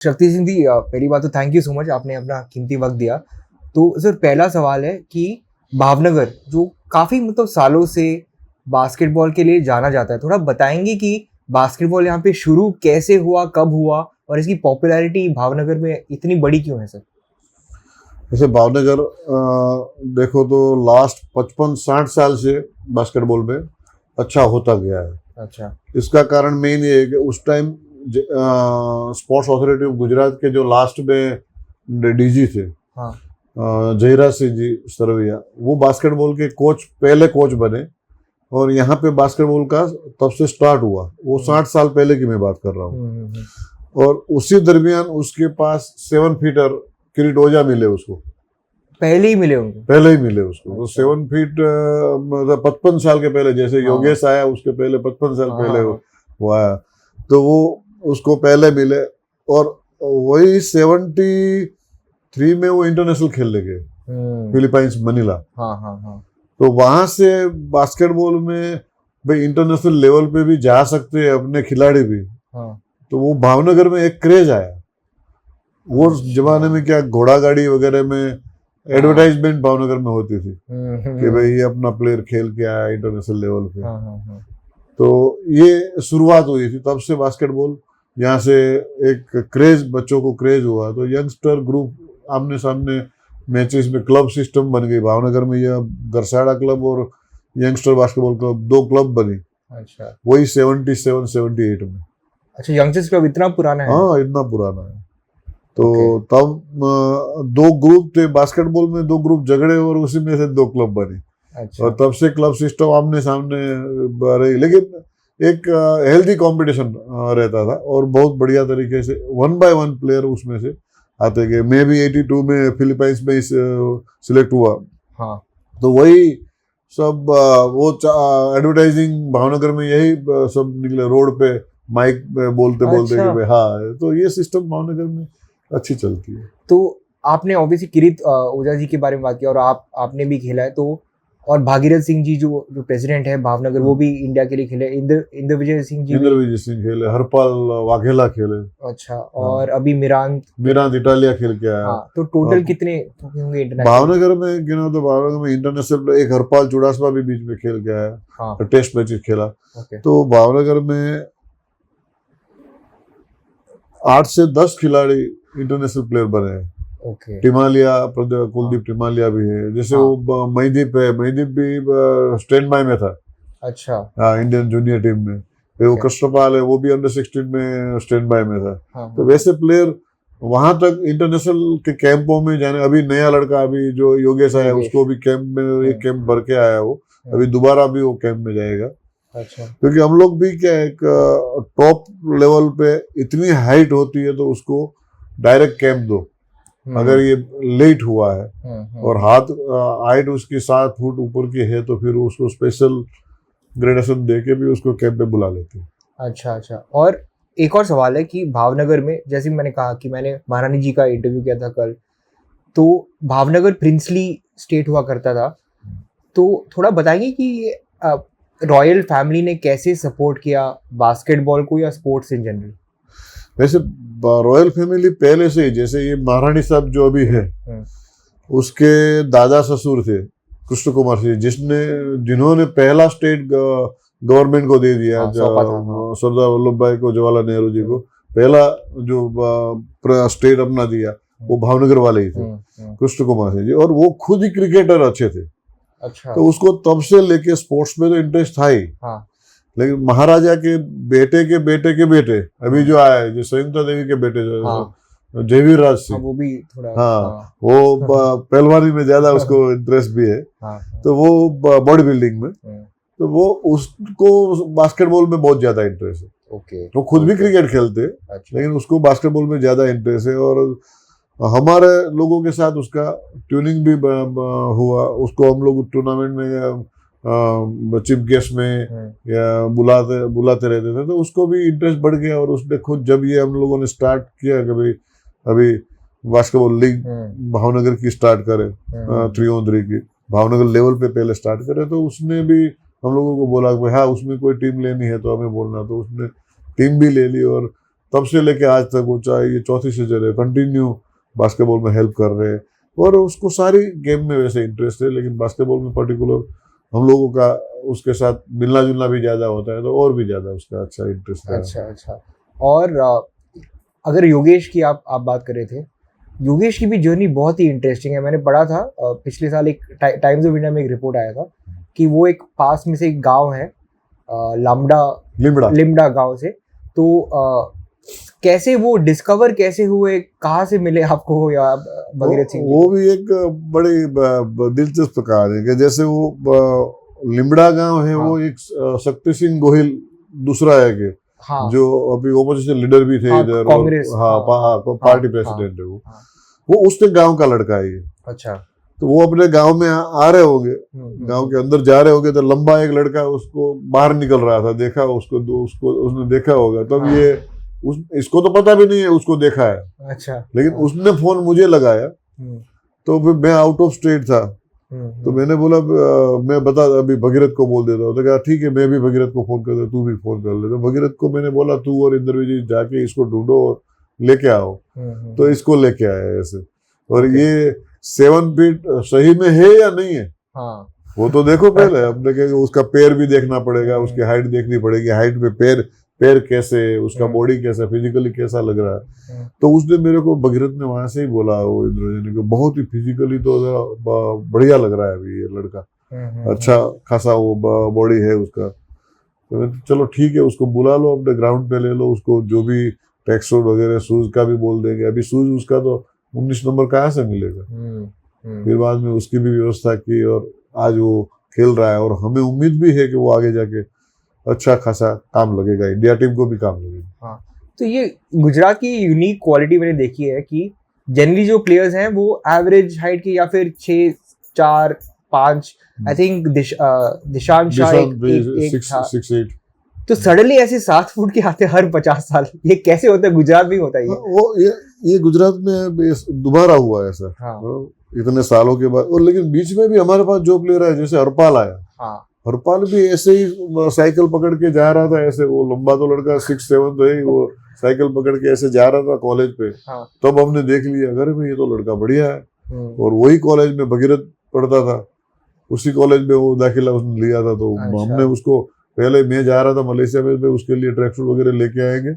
शक्ति सिंह जी, पहली बात तो थैंक यू सो मच, आपने अपना कीमती वक्त दिया। तो सर पहला सवाल है कि भावनगर जो काफ़ी मतलब सालों से बास्केटबॉल के लिए जाना जाता है, थोड़ा बताएंगे कि बास्केटबॉल यहाँ पे शुरू कैसे हुआ, कब हुआ और इसकी पॉपुलैरिटी भावनगर में इतनी बड़ी क्यों है सर? जैसे भावनगर देखो तो लास्ट 55-60 साल से बास्केटबॉल में अच्छा होता गया है। अच्छा। इसका कारण मेन ये है कि उस time sports authority of Gujarat के जो लास्ट में डीजी थे, हाँ। जयराज सिंह जी सरवैया, वो बास्केटबॉल के कोच, पहले कोच बने और यहाँ पे बास्केटबॉल का तब से स्टार्ट हुआ। वो 60 साल पहले की मैं बात कर रहा हूँ। और उसी दरमियान उसके पास 7 फीटर किरीट ओझा मिले उसको, पहले ही मिले उनको? पहले ही मिले उसको। तो अच्छा। 7 फीट मतलब 55 साल के पहले, जैसे हाँ। योगेश आया उसके पहले 55 साल हाँ, पहले हाँ, हाँ। वो आया, तो वो उसको पहले मिले। और वही 73 में वो इंटरनेशनल खेलने गए, फिलीपाइंस मनीला। हाँ हाँ हाँ। तो वहां से बास्केटबॉल में भाई इंटरनेशनल लेवल पे भी जा सकते हैं अपने खिलाड़ी भी। हाँ। तो वो भावनगर में एक क्रेज आया। वो जमाने में क्या घोड़ा गाड़ी वगैरह में एडवर्टाइजमेंट भावनगर में होती थी कि भाई ये अपना प्लेयर खेल के आया इंटरनेशनल लेवल पे। हाँ हाँ हाँ। तो ये शुरुआत हुई थी, तब से बास्केटबॉल यहाँ से एक क्रेज, बच्चों को क्रेज हुआ। तो यंगस्टर ग्रुप आमने सामने मैचेस में क्लब सिस्टम बन गई भावनगर में। यह गरसाड़ा क्लब और यंगस्टर बास्केटबॉल क्लब, 2 क्लब बनी। अच्छा। वही 77-78 में। अच्छा, यंगस्टर्स क्लब इतना पुराना है? हाँ, इतना पुराना है। तो तब 2 ग्रुप थे बास्केटबॉल में, 2 ग्रुप झगड़े और उसी में से 2 क्लब बने। अच्छा। और तब से क्लब सिस्टम आमने सामने रही, लेकिन एक हेल्दी कंपटीशन रहता था और बहुत बढ़िया तरीके से 1 by 1 प्लेयर उसमें से आते गए। मैं भी 82 में फिलीपाइंस में सिलेक्ट हुआ। हाँ। तो वही सब वो एडवर्टाइजिंग भावनगर में यही सब निकले, रोड पे माइक पे बोलते बोलते कि भाई हाँ। तो ये सिस्टम भावनगर में अच्छी चलती है। तो आपने ऑब्वियसली किरीट ओझा जी के बारे में बात किया और आपने भी खेला है, तो और भागीरथ सिंह जी जो प्रेसिडेंट है भावनगर, वो भी इंडिया के लिए खेले। इंद्र विजय सिंह जी खेले, हरपाल वाघेला खेले। अच्छा। और अभी मिरांत इटालिया खेल के आया। हाँ। तो टोटल कितने होंगे इंटरनेशनल भावनगर में? गिनो तो भावनगर में इंटरनेशनल एक हरपाल चुड़ासमा भी बीच में खेल के आया। हाँ। टेस्ट मैचेस खेला। तो भावनगर में 8 से 10 खिलाड़ी इंटरनेशनल प्लेयर बने हैं। टिमालिया, कुलदीप टिमालिया भी है। जैसे वो महिदीप है, महिदीप भी स्टैंड बाय में था। अच्छा। हाँ, इंडियन जूनियर टीम में। वो कृष्णपाल है, वो भी अंडर 16 में स्टैंड बाय में था। तो वैसे प्लेयर वहां तक इंटरनेशनल के कैंपों में जाने। अभी नया लड़का अभी जो योगेश आया, उसको भी कैंप में, एक कैंप भर के आया वो। अभी दोबारा भी वो कैंप में जाएगा। अच्छा। क्योंकि हम लोग भी क्या, एक टॉप लेवल पे इतनी हाइट होती है तो उसको डायरेक्ट कैंप दो। अगर ये लेट हुआ है और हाइट उसकी 7 फुट ऊपर की है, तो फिर उसको स्पेशल ग्रेडेशन देके भी उसको कैंप पे बुला लेते हैं। अच्छा अच्छा। और एक और सवाल है कि भावनगर में, जैसे मैंने कहा कि मैंने महारानी जी का इंटरव्यू किया था कल, तो भावनगर प्रिंसली स्टेट हुआ करता था। तो थोड़ा बताएंगे कि रॉयल फैमिली ने कैसे सपोर्ट किया बास्केटबॉल को या स्पोर्ट्स इन जनरल? वैसे रॉयल फैमिली पहले से ही, जैसे ये महारानी साहब जो अभी है, उसके दादा ससुर थे कृष्ण कुमार सिंह, जिन्होंने पहला स्टेट गवर्नमेंट को दे दिया। सरदार वल्लभ भाई को, जवाहरलाल नेहरू जी को पहला जो स्टेट अपना दिया, वो भावनगर वाले ही थे, कृष्ण कुमार सिंह जी। और वो खुद ही क्रिकेटर अच्छे थे। अच्छा। तो उसको तब से लेके स्पोर्ट्स में तो इंटरेस्ट था ही। लेकिन महाराजा के बेटे के बेटे के बेटे अभी जो आया है, जो संयुक्ता देवी के बेटे जो जयवीर राज सिंह, वो भी थोड़ा वो पहलवानी में ज्यादा उसको इंटरेस्ट भी है। तो वो बॉडी बिल्डिंग में, तो वो उसको बास्केटबॉल में बहुत ज्यादा इंटरेस्ट है। वो खुद भी क्रिकेट खेलते हैं, लेकिन उसको बास्केटबॉल में ज्यादा इंटरेस्ट है। और हमारे लोगों के साथ उसका ट्यूनिंग भी हुआ। उसको हम लोग टूर्नामेंट में चीफ गेस्ट में या बुलाते रहते थे, तो उसको भी इंटरेस्ट बढ़ गया। और उसने खुद, जब ये हम लोगों ने स्टार्ट किया कि भाई अभी बास्केटबॉल लीग भावनगर की स्टार्ट करे, 3-on-3 की भावनगर लेवल पे पहले स्टार्ट करे, तो उसने भी हम लोगों को बोला कि हाँ, उसमें कोई टीम लेनी है तो हमें बोलना। तो उसने टीम भी ले ली और तब से लेके आज तक वो चाहे ये चौथी सीजन है, कंटिन्यू बास्केटबॉल में हेल्प कर रहे हैं और उसको सारी गेम में वैसे इंटरेस्ट है, लेकिन बास्केटबॉल में पर्टिकुलर हम लोगों का उसके साथ मिलना जुलना भी ज्यादा होता है तो और भी ज्यादा उसका अच्छा इंटरेस्ट है। अच्छा। और अगर योगेश की आप बात कर रहे थे, योगेश की भी जर्नी बहुत ही इंटरेस्टिंग है। मैंने पढ़ा था पिछले साल एक टाइम्स ऑफ इंडिया में एक रिपोर्ट आया था कि वो एक पास में से एक गांव है लिमड़ा गांव से, तो कैसे वो डिस्कवर कैसे हुए, कहाँ से मिले आपको या भगीरथ सिंह? वो भी एक बड़ी दिलचस्प कहानी है कि जैसे वो लिमड़ा गांव है, वो एक शक्ति सिंह गोहिल दूसरा है कि जो अभी ओपोजिशन लीडर भी थे इधर, कांग्रेस, पार्टी प्रेसिडेंट है वो उसके गांव का लड़का है ये। अच्छा। तो वो अपने गांव में आ रहे होंगे, गांव के अंदर जा रहे होंगे तो लंबा एक लड़का उसको बाहर निकल रहा था, देखा उसको उसने देखा होगा तब ये इसको तो पता भी नहीं है उसको देखा है। अच्छा। लेकिन उसने फोन मुझे लगाया तो फिर मैं आउट ऑफ स्टेट था, तो मैंने बोला मैं बता अभी भगीरथ को बोल देता हूँ, तो कहा ठीक है मैं भी भगीरथ को फोन कर दे, तू भी फोन कर ले। तो भगीरथ को मैंने बोला तू और इंद्रवीर जी जाके इसको ढूंढो और लेके आओ, तो इसको लेके आया ऐसे। और ये 7 फीट सही में है या नहीं है वो तो देखो पहले, अपने के उसका पैर भी देखना पड़ेगा, उसकी हाइट देखनी पड़ेगी, हाइट पे पैर कैसे, उसका बॉडी कैसा, फिजिकली कैसा लग रहा है। तो उसने मेरे को भगीरथ ने वहां से ही बोला, वो इंद्रजीत ने, बहुत ही फिजिकली तो बढ़िया लग रहा है अभी ये लड़का, अच्छा खासा वो बॉडी है उसका। तो चलो ठीक है उसको बुला लो, अपने ग्राउंड पे ले लो उसको, जो भी ट्रैक सूट वगैरह शूज का भी बोल देंगे। अभी शूज उसका तो 19 नंबर कहाँ से मिलेगा। फिर बाद में उसकी भी व्यवस्था की और आज वो खेल रहा है और हमें उम्मीद भी है कि वो आगे जाके अच्छा खासा काम लगेगा, इंडिया टीम को भी काम लगेगा। हाँ, तो ये गुजरात की यूनिक क्वालिटी मैंने देखी है कि जनरली जो प्लेयर्स हैं वो एवरेज हाइट के या फिर 6, 4, 5, आई थिंक दिशांत शाह एक था 6'8", तो सडनली ऐसे 7 फुट के आते हर 50 साल, ये कैसे होता है? गुजरात में होता है ये गुजरात में दोबारा हुआ है सर। हाँ। इतने सालों के बाद। और लेकिन बीच में भी हमारे पास जो प्लेयर है, जैसे हरपाल आया, हरपाल भी ऐसे ही साइकिल पकड़ के जा रहा था, ऐसे वो लंबा तो लड़का 6'7" तो है, वो साइकिल पकड़ के ऐसे जा रहा था कॉलेज पे। तब हमने देख लिया अरे भाई ये तो लड़का बढ़िया है। और वही कॉलेज में भगीरथ पढ़ता था, उसी कॉलेज में वो दाखिला उसने लिया था। तो हमने उसको पहले, मैं जा रहा था मलेशिया में, उसके लिए ट्रैक सूट वगैरह लेके आएंगे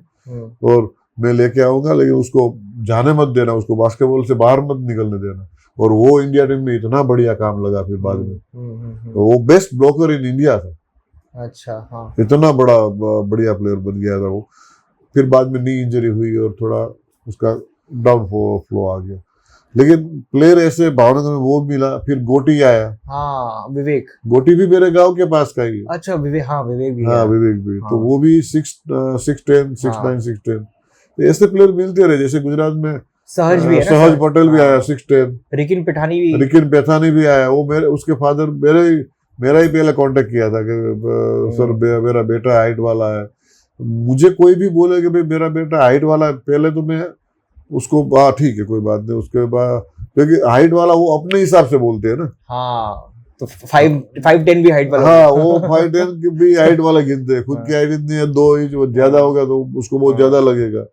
और मैं लेके आऊंगा, लेकिन उसको जाने मत देना, उसको बास्केटबॉल से बाहर मत निकलने देना। और वो इंडिया टीम में इतना बढ़िया काम लगा फिर बाद में, तो वो बेस्ट ब्लॉकर इन इंडिया था। अच्छा। हाँ। इतना बढ़िया प्लेयर बन गया था वो। फिर बाद में नी इंजरी हुई और थोड़ा उसका डाउन फ्लो आ गया, लेकिन प्लेयर ऐसे भावनगर में वो मिला। फिर गोटी आया, हाँ विवेक, गोटी भी मेरे गांव के पास का ही है। अच्छा विवेक, हाँ विवेक भी, हाँ विवेक भी। तो वो भी 6'10", 6'9", 6'10", तो ऐसे प्लेयर मिलते रहे। जैसे गुजरात में सहज भी है, सहज पटेल भी आया 6'10", रिकिन पैठानी भी आया। वो उसके फादर मेरा ही पहले कांटेक्ट किया था कि सर मेरा बेटा हाइट वाला है। मुझे कोई भी बोले कि भाई मेरा बेटा हाइट वाला है, पहले तो मैं उसको ठीक है कोई बात नहीं, उसके बाद क्योंकि हाइट वाला वो अपने हिसाब से बोलते हैं ना। हाँ, तो 5'10" भी हाइट वाला, हाँ वो 5'10" भी हाइट वाला गिनते हैं। खुद की हाइट इतनी है, 2 इंच ज्यादा होगा तो उसको बहुत ज्यादा लगेगा।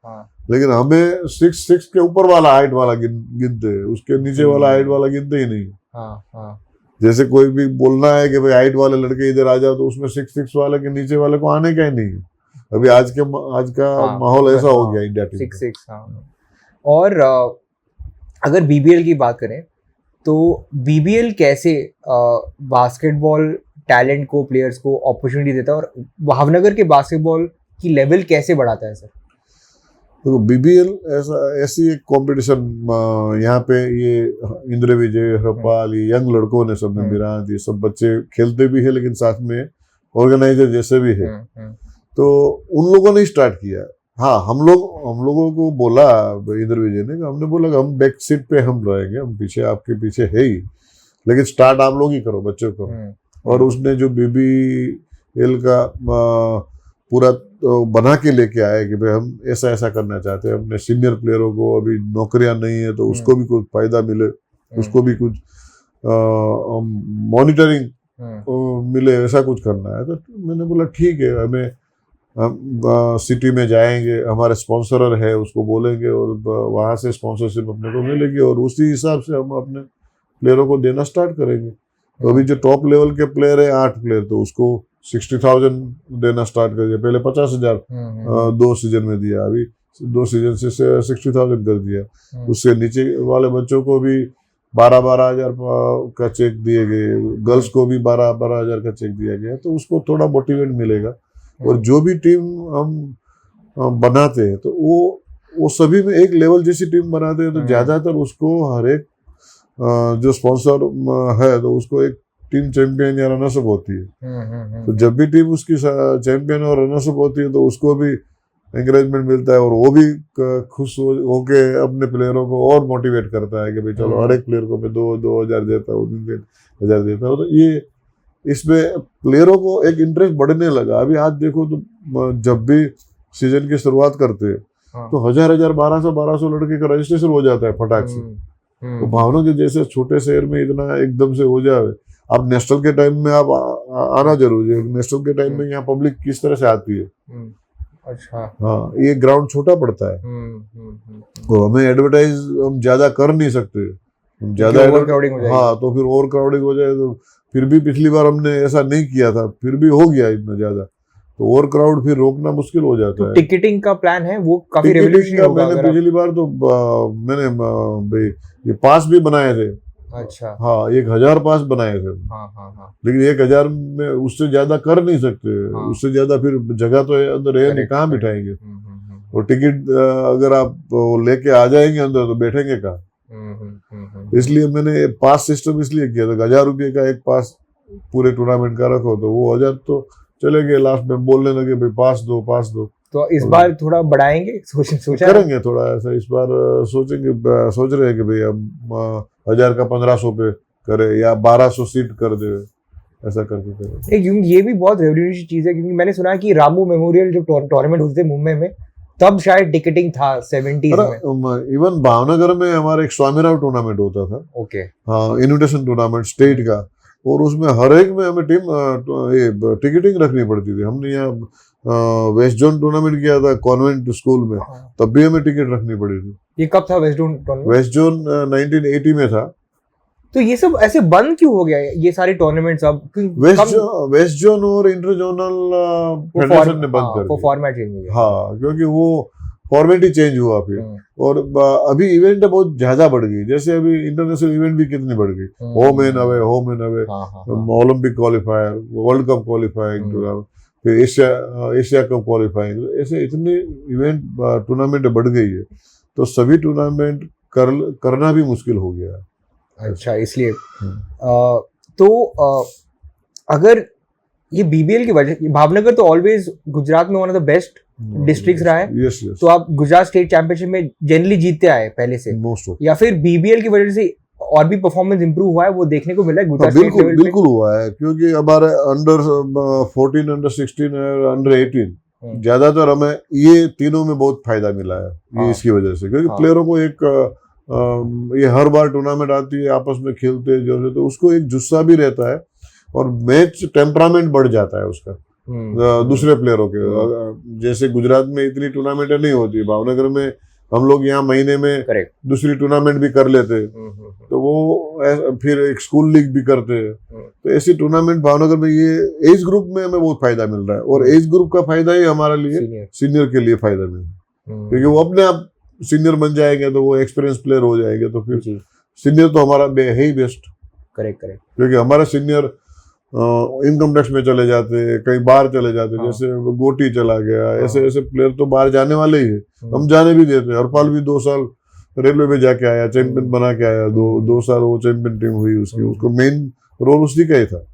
लेकिन हमें 6'6" के ऊपर वाला हाइट वाला गिनते हैं, उसके नीचे वाला हाइट वाला गिनते ही नहीं। जैसे कोई भी बोलना है कि भाई हाइट वाले लड़के इधर आ जाओ, तो उसमें 6'6" वाले के नीचे वाले को आने का ही नहीं है। अभी आज का माहौल ऐसा हो गया इंडिया टीम 6'6". और अगर बीबीएल की बात करें तो बीबीएल कैसे बास्केटबॉल टैलेंट को, प्लेयर्स को अपॉर्चुनिटी देता है और भावनगर के बास्केटबॉल की लेवल कैसे बढ़ाता है सर? तो बीबीएल ऐसी एक कंपटीशन यहाँ पे, ये इंद्र विजय, हरपाल, ये यंग लड़कों ने, सबने विराट, ये सब बच्चे खेलते भी है लेकिन साथ में ऑर्गेनाइजर जैसे भी है। तो उन लोगों ने स्टार्ट किया। हाँ, हम लोगों को बोला इंद्र विजय ने, हमने बोला कि हम बैक सीट पे हम रहेंगे, हम पीछे आपके पीछे है ही, लेकिन स्टार्ट आप लोग ही करो, बच्चों को। और उसने जो बीबीएल का पूरा बना के लेके आए कि भाई हम ऐसा ऐसा करना चाहते हैं, अपने सीनियर प्लेयरों को अभी नौकरियां नहीं है तो उसको भी कुछ फायदा मिले, उसको भी कुछ मॉनिटरिंग मिले, ऐसा कुछ करना है। तो मैंने बोला ठीक है, हमें हम सिटी में जाएंगे, हमारे स्पॉन्सरर है उसको बोलेंगे और वहाँ से स्पॉन्सरशिप अपने को मिलेगी और उसी हिसाब से हम अपने प्लेयरों को देना स्टार्ट करेंगे। तो अभी जो टॉप लेवल के प्लेयर है 8 प्लेयर, तो उसको 60,000 देना स्टार्ट कर दिया। पहले 50,000 2 सीजन में दिया, अभी 2 सीजन से 60,000 कर दिया। उससे नीचे वाले बच्चों को भी 12,000 का चेक दिए गए, गर्ल्स को भी 12,000 का चेक दिया गया। तो उसको थोड़ा मोटिवेट मिलेगा। और जो भी टीम हम बनाते हैं तो वो सभी में एक लेवल जैसी टीम बनाते हैं, तो ज्यादातर उसको हर एक जो स्पॉन्सर है तो उसको एक टीम चैंपियन या रनर्सअप होती है। तो जब भी टीम उसकी चैंपियन और रनर्सअप होती है तो उसको भी एंकरेजमेंट मिलता है और वो भी खुश होके अपने प्लेयरों को और मोटिवेट करता है कि भाई चलो हर एक प्लेयर को मैं 2,000 देता हूँ, 3,000 देता हूँ। तो ये इसमें प्लेयरों को एक इंटरेस्ट बढ़ने लगा। अभी आज देखो तो जब भी सीजन की शुरुआत करते हैं तो 1,000, 1,200 लड़के का रजिस्ट्रेशन हो जाता है फटाक से। तो भावनगर जैसे छोटे शहर में इतना एकदम से हो जाए। अब नेशनल के टाइम में आप आना जरूरी है। नेशनल के टाइम में यहाँ पब्लिक किस तरह से आती है। अच्छा, हाँ, ये ग्राउंड छोटा पड़ता है तो हमें एडवर्टाइज हम ज्यादा कर नहीं सकते, हम ज्यादा हाँ, तो फिर ओवर क्राउडिंग हो जाए। तो फिर भी पिछली बार हमने ऐसा नहीं किया था, फिर भी हो गया इतना ज्यादा, तो ओवर क्राउड फिर रोकना मुश्किल हो जाता है। टिकटिंग का प्लान है वो काफी रेवोल्यूशनरी होगा। मैंने पिछली बार तो मैंने ये पास भी बनाए थे। अच्छा, हाँ, 1,000 पास बनाए थे। हाँ। लेकिन 1,000 में उससे ज्यादा कर नहीं सकते। उससे ज्यादा फिर जगह तो अंदर है नहीं, कहाँ बिठाएंगे। और टिकट अगर आप लेके आ जाएंगे अंदर तो बैठेंगे कहाँ। इसलिए मैंने पास सिस्टम इसलिए किया था, 1,000 रुपये का एक पास पूरे टूर्नामेंट का रखो। तो वो 1,000 तो चले गए, लास्ट में बोलने लगे भाई पास दो। तो इस बार थोड़ा बढ़ाएंगे, सोचा करेंगे थोड़ा ऐसा। इस बार सोच रहे हैं कि भाई हम 1,000 का 1,500 पे करे या 1,200 सीट कर दे, ऐसा करके करें। क्योंकि ये भी बहुत रेवोल्यूशनरी चीज है। क्योंकि मैंने सुना है कि रामू मेमोरियल जो टूर्नामेंट होते थे मुंबई में, तब शायद टिकटिंग था 70s में। इवन भावनगर में हमारा एक स्वामीराव टूर्नामेंट होता था। ओके, हाँ, इन्विटेशन टूर्नामेंट स्टेट का, और उसमें हर एक में हमें टीम टिकटिंग रखनी पड़ती थी। हमने यहाँ वेस्ट जोन टूर्नामेंट किया था कॉन्वेंट स्कूल में, तब भी हमें टिकट रखनी पड़ी थी। ये कब था west zone tournament? West zone 1980 में था। तो ये सब ऐसे बंद क्यों हो गया ये सारे टूर्नामेंट्स अब? वेस्ट जोन और इंटर जोनल फेडरेशन ने बंद कर दिया, फॉर्मेट चेंज हो गया। हाँ, क्योंकि वो फॉर्मेट ही चेंज हुआ फिर। और अभी इवेंट बहुत ज्यादा बढ़ गई। जैसे अभी इंटरनेशनल इवेंट भी कितनी बढ़ गई, home and away, Olympic qualifier, world cup qualifying, फिर एशिया कप क्वालिफाइंग, ऐसे इतने इवेंट टूर्नामेंट बढ़ गई है। तो सभी टूर्नामेंट करना भी मुश्किल हो गया है। अच्छा, इसलिए अगर ये बीबीएल की वजह, भावनगर तो ऑलवेज गुजरात में one of the best districts रहा है। yes. तो आप गुजरात स्टेट चैंपियनशिप में जनरली जीतते आए पहले से, या फिर बीबीएल की वजह से और भी परफॉर्मेंस इंप्रूव हुआ है, वो देखने को मिला है गुजरात स्टेट लेवल पे? बिल्कुल हुआ है, क्योंकि हमारे अंडर 14, अंडर 16 और अंडर 18 ज्यादातर हमें ये तीनों में बहुत फायदा मिला है। ये इसकी वजह से, क्योंकि प्लेयरों को एक ये हर बार टूर्नामेंट आती है, आपस में खेलते हैं जो, तो उसको एक जुस्सा भी रहता है और मैच टेम्परामेंट बढ़ जाता है उसका दूसरे प्लेयरों के। जैसे गुजरात में इतनी टूर्नामेंटें नहीं होती, भावनगर में हम लोग यहाँ महीने में दूसरी टूर्नामेंट भी कर लेते, तो वो फिर एक स्कूल लीग भी करते हैं। तो ऐसी टूर्नामेंट भावनगर में, ये एज ग्रुप में हमें बहुत फायदा मिल रहा है। और एज ग्रुप का फायदा ही हमारे लिए सीनियर के लिए फायदा मिल रहा है, क्योंकि वो अपने आप सीनियर बन जाएंगे तो वो एक्सपीरियंस प्लेयर हो जाएंगे। तो फिर सीनियर तो हमारा है ही बेस्ट। करेक्ट, क्योंकि हमारे सीनियर इनकम टैक्स में चले जाते हैं, कई बाहर चले जाते हैं। जैसे गोटी चला गया, ऐसे प्लेयर तो बाहर जाने वाले ही है। हम जाने भी देते हैं। हरपाल भी 2 साल रेलवे में जाके आया, चैंपियन बना के आया। 2 साल वो चैंपियन टीम हुई उसकी, उसको मेन रोल उसी का ही था।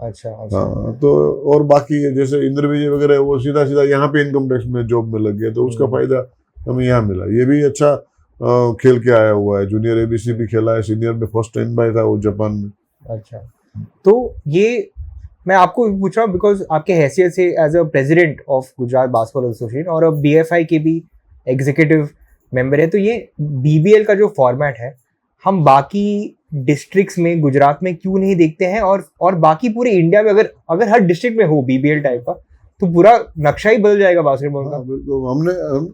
अच्छा। हाँ, तो और बाकी जैसे इंद्र विजय वगैरह, वो सीधा यहाँ पे इनकम टैक्स में जॉब में लग गया, तो उसका फायदा हमें यहाँ मिला। ये भी अच्छा खेल के आया हुआ है। जूनियर एबीसी भी खेला है, सीनियर में फर्स्ट टाइम बाय था वो जापान में। अच्छा, तो ये मैं आपको पूछ रहा हूँ बिकॉज आपके हैसियत से as a president of Gujarat basketball association और अब बीएफआई के भी एग्जीक्यूटिव मेंबर है, तो ये बीबीएल का जो फॉर्मेट है हम बाकी डिस्ट्रिक्ट्स में गुजरात में क्यों नहीं देखते हैं? और बाकी पूरे इंडिया में अगर हर डिस्ट्रिक्ट में हो बीबीएल टाइप का, तो पूरा नक्शा ही बदल जाएगा बास्केटबॉल का। बिल्कुल।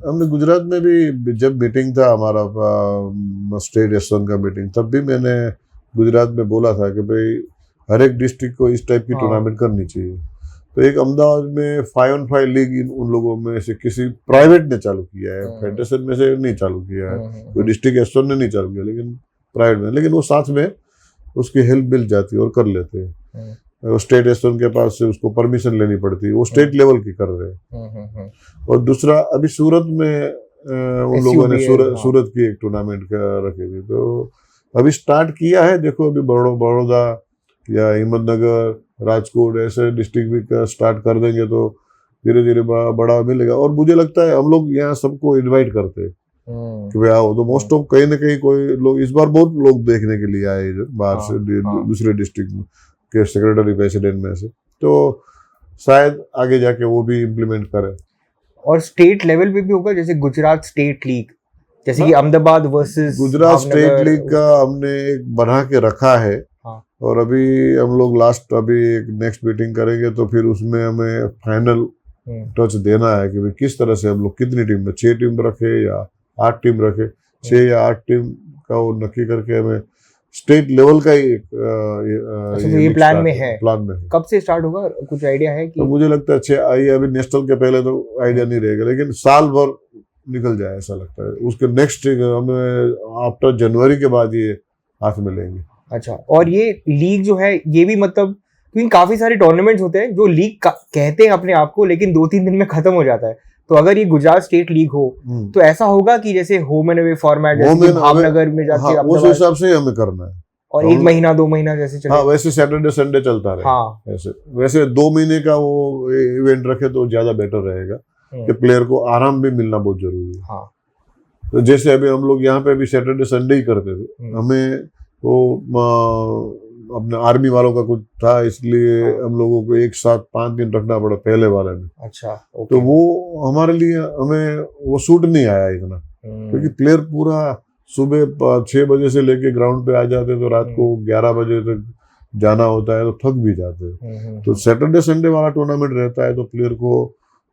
हमने गुजरात में भी जब मीटिंग था हमारा स्टेट एसोन का मीटिंग, तब भी मैंने गुजरात में बोला था कि भाई हर एक डिस्ट्रिक्ट को इस टाइप की टूर्नामेंट करनी चाहिए। तो एक अहमदाबाद में 5-on-5 लीग उन लोगों में से किसी प्राइवेट ने चालू किया है, फेडरेशन में से नहीं चालू किया है, कोई डिस्ट्रिक्ट एसोन ने नहीं चालू किया, लेकिन प्राइवेट में, लेकिन वो साथ में उसकी हेल्प मिल जाती है और कर लेते हैं। स्टेट एसोन के पास से उसको परमिशन लेनी पड़ती है, वो स्टेट लेवल की कर रहे हैं। और दूसरा अभी सूरत में उन लोगों ने सूरत की एक टूर्नामेंट रखी थी, तो अभी स्टार्ट किया है। देखो अभी बड़ौदा या हिम्मतनगर, राजकोट ऐसे डिस्ट्रिक्ट भी स्टार्ट कर देंगे तो धीरे धीरे बड़ा मिलेगा। और मुझे लगता है हम लोग यहाँ सबको इनवाइट करते हैं कि भाई आओ, तो मोस्ट ऑफ कहीं ना कहीं कोई लोग, इस बार बहुत लोग देखने के लिए आए बाहर से, दूसरे डिस्ट्रिक्ट के सेक्रेटरी प्रेसिडेंट में से, तो शायद आगे जाके वो भी इम्प्लीमेंट करें। और स्टेट लेवल पे भी होगा, जैसे गुजरात स्टेट लीग, जैसे कि Ahmedabad versus Gujarat state league का हमने एक बना के रखा है। और अभी हम लोग अभी एक नेक्स्ट मीटिंग करेंगे, तो फिर उसमें हमें फाइनल टच देना है कि भाई किस तरह से हम लोग कितनी टीम में, 6 टीम रखे या 8 टीम रखे, 6 या 8 टीम का वो नक्की करके हमें स्टेट लेवल का ही ये प्लान में है। कब से स्टार्ट होगा, कुछ आइडिया है कि? तो मुझे लगता है अभी नेशनल के पहले तो आइडिया नहीं रहेगा, लेकिन साल भर निकल जाए ऐसा लगता है। उसके नेक्स्ट हमें आफ्टर जनवरी के बाद ये हाथ में लेंगे। अच्छा, और ये लीग जो है ये भी मतलब, क्योंकि काफी सारे टूर्नामेंट्स होते हैं जो लीग कहते हैं अपने आप को, लेकिन 2-3 दिन में खत्म हो जाता है। तो अगर ये गुजरात स्टेट लीग हो तो ऐसा होगा कि जैसे होम एंड अवे फॉर्मेट, जैसे भावनगर में जाके उस हिसाब से हमें करना है, और 1 महीना 2 महीना जैसे चले। वैसे सैटरडे संडे चलता रहे। वैसे 2 महीने का वो इवेंट रखे तो ज्यादा बेटर रहेगा कि प्लेयर को आराम भी मिलना बहुत जरूरी है। तो जैसे अभी हम लोग यहाँ पे भी सैटरडे संडे ही करते थे, हमें वो अपने आर्मी वालों का कुछ था, इसलिए हम लोगों को एक साथ 5 दिन रखना पड़ा पहले वाले में। अच्छा, तो वो हमारे लिए हमें वो सूट नहीं आया इतना, क्योंकि प्लेयर पूरा सुबह 6 बजे से लेके ग्राउंड पे आ जाते, तो रात को 11 बजे तक जाना होता है, तो थक भी जाते हैं। तो सैटरडे संडे वाला टूर्नामेंट रहता है, तो प्लेयर को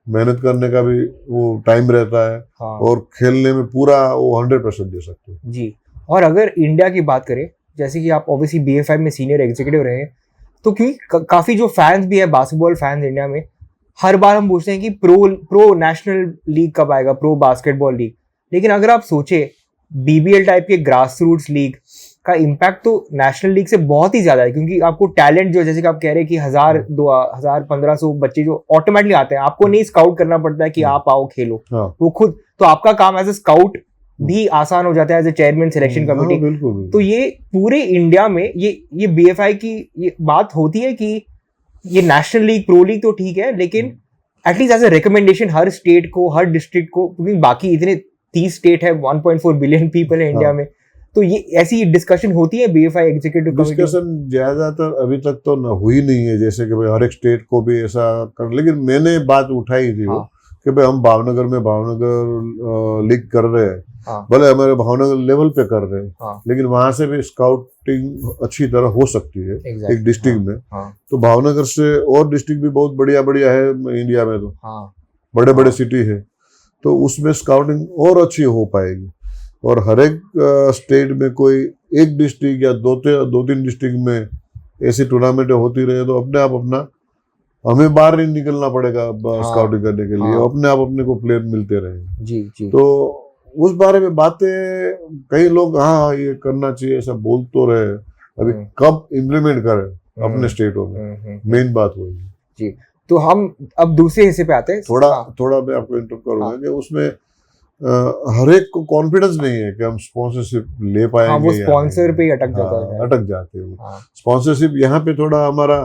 मेहनत करने का भी वो टाइम रहता है, और खेलने में पूरा वो 100% दे सकते हैं जी। और अगर इंडिया की बात करें, जैसे कि आप ऑब्वियसली BA5 में सीनियर एग्जीक्यूटिव रहे हैं, तो क्योंकि काफी जो फैंस भी है, बास्केटबॉल फैंस इंडिया में, हर बार हम पूछते हैं कि प्रो नेशनल लीग कब आएगा, प्रो बास्केटबॉल लीग। लेकिन अगर आप सोचे BBL टाइप के ग्रास रूट्स लीग का इम्पैक्ट तो नेशनल लीग से बहुत ही ज्यादा है, क्योंकि आपको टैलेंट जो, जैसे कि आप कह रहे हैं कि 1000-1500 बच्चे जो ऑटोमेटिकली आते हैं, आपको नहीं स्काउट करना पड़ता है कि आप आओ खेलो, वो खुद, तो आपका काम एज ए स्काउट भी आसान हो जाता है, as a chairman selection committee. तो ये पूरे इंडिया में ये BFI की ये बात होती है कि ये नेशनल लीग, प्रो लीग तो ठीक है, लेकिन एटलीस्ट एज ए रिकमेंडेशन हर स्टेट को, हर डिस्ट्रिक्ट को, क्योंकि बाकी इतने 30 स्टेट है, 1.4 बिलियन पीपल है इंडिया में, तो ये ऐसी डिस्कशन होती है BFI एग्जीक्यूटिव कमेटी? डिस्कशन ज्यादातर अभी तक तो हुई नहीं है, जैसे कि भाई हर एक स्टेट को भी ऐसा कर, लेकिन मैंने बात उठाई थी कि भाई हम भावनगर में भावनगर लीग कर रहे हैं, भले हमारे भावनगर लेवल पे कर रहे हैं, लेकिन वहां से भी स्काउटिंग अच्छी तरह हो सकती है एक डिस्ट्रिक्ट में। तो भावनगर से और डिस्ट्रिक्ट भी बहुत बढ़िया बढ़िया है इंडिया में, तो बड़े बड़े सिटी है, तो उसमें स्काउटिंग और अच्छी हो पाएगी। और हर एक स्टेट में कोई एक डिस्ट्रिक्ट या 2-3 डिस्ट्रिक्ट में ऐसी टूर्नामेंट होती रहे, तो अपने आप अपना हमें बाहर नहीं निकलना पड़ेगा स्काउटिंग करने के लिए, अपने आप अपने को प्लेयर मिलते रहेंगे। जी। तो उस बारे में बातें कई लोग ये करना चाहिए ऐसा बोल तो रहे, अभी कब इम्प्लीमेंट करें अपने स्टेटों में, मेन बात वही जी। तो हम अब दूसरे हिस्से पे आते हैं। थोड़ा मैं आपको इंटरप्ट करूंगा कि उसमें हर एक को कॉन्फिडेंस नहीं है कि हम स्पॉन्सरशिप ले पाएंगे। वो स्पॉन्सर पे ही अटक जाते हैं। स्पॉन्सरशिप यहाँ पे थोड़ा हमारा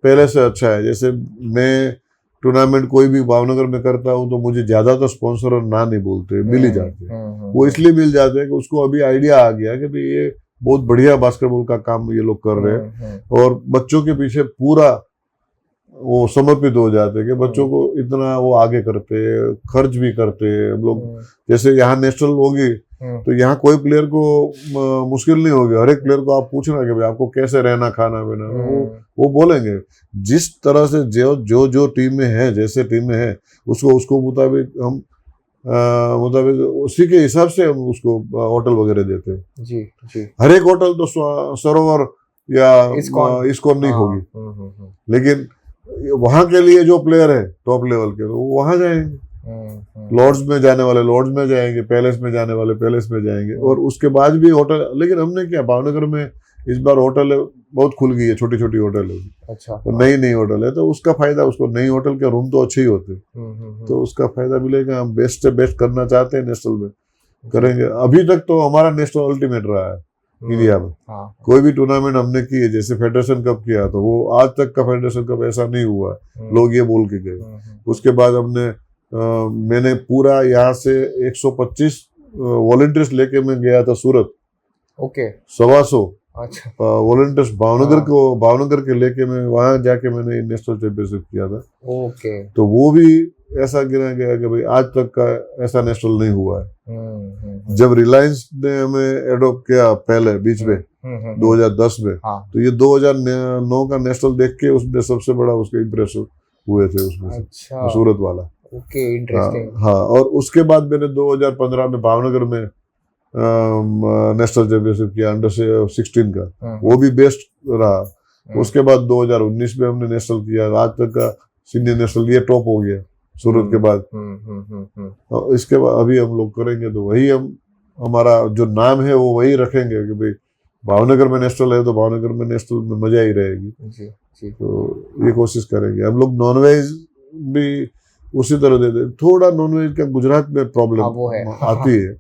पहले से अच्छा है। जैसे मैं टूर्नामेंट कोई भी भावनगर में करता हूँ तो मुझे ज्यादा तो स्पॉन्सर और ना नहीं बोलते, मिल ही जाते हैं। वो इसलिए मिल जाते हैं कि उसको अभी आइडिया आ गया कि भाई ये बहुत बढ़िया बास्केटबॉल का काम ये लोग कर रहे हैं, और बच्चों के पीछे पूरा वो समर्पित हो जाते हैं कि बच्चों को इतना वो आगे करते हैं, खर्च भी करते हैं। हम लोग जैसे यहाँ नेशनल होगी तो यहाँ कोई प्लेयर को मुश्किल नहीं होगी। हर एक प्लेयर को आप पूछना कि भाई आपको कैसे रहना खाना पीना, वो बोलेंगे। जिस तरह से जो टीम में है, जैसे टीम में है उसको मुताबिक हम मुताबिक उसी के हिसाब से हम उसको होटल वगैरह देते हैं। जी जी। हर एक होटल तो सरोवर या इस्कॉन नहीं होगी, लेकिन वहां के लिए जो प्लेयर है टॉप लेवल के वो वहां जाएंगे। लॉर्ड्स में जाने वाले लॉर्ड्स में जाएंगे, पैलेस में जाने वाले पैलेस में जाएंगे। और उसके बाद भी होटल, लेकिन हमने क्या भावनगर में इस बार होटल बहुत खुल गई है, छोटी छोटी होटल है। अच्छा। तो नई होटल है तो उसका फायदा, उसको नई होटल के रूम तो अच्छे ही होते, तो उसका फायदा मिलेगा। हम बेस्ट से बेस्ट करना चाहते हैं, नेशनल में करेंगे। अभी तक तो हमारा नेशनल अल्टीमेट रहा है इंडिया में। कोई भी टूर्नामेंट हमने की है, जैसे फेडरेशन कप किया, तो वो आज तक का फेडरेशन कप ऐसा नहीं हुआ है, लोग ये बोल के गए। उसके बाद हमने मैंने पूरा यहाँ से 125 वॉलंटियर्स लेके मैं गया था सूरत। ओके। 125 अच्छा वॉलंटियर्स भावनगर के लेके मैं वहां जाके मैंने नेशनल चैंपियनशिप किया था। ओके। तो वो भी ऐसा गिना गया कि भाई आज तक का ऐसा नेशनल नहीं हुआ है। जब रिलायंस ने हमें एडॉप्ट किया पहले बीच में 2010 में, तो ये 2009 का नेशनल देख के उसमें सबसे बड़ा उसके इम्प्रेसिव हुए थे उसमें से। अच्छा। सूरत वाला। Okay, interesting. हाँ, और उसके बाद मैंने 2015 में भावनगर में नेशनल चैंपियनशिप किया अंडर 16 का, वो भी बेस्ट रहा। उसके बाद 2019 में हमने नेशनल किया, आज तक का सीनियर नेशनल ये टॉप हो गया सूरत के बाद। इसके बाद अभी हम लोग करेंगे तो वही हमारा जो नाम है वो वही रखेंगे कि भाई भावनगर में नेशनल है तो भावनगर में नेशनल में मजा ही रहेगी। जी जी। तो ये कोशिश करेंगे। हम लोग नॉनवेज भी उसी तरह देते। थोड़ा नॉनवेज का गुजरात में प्रॉब्लम आती है,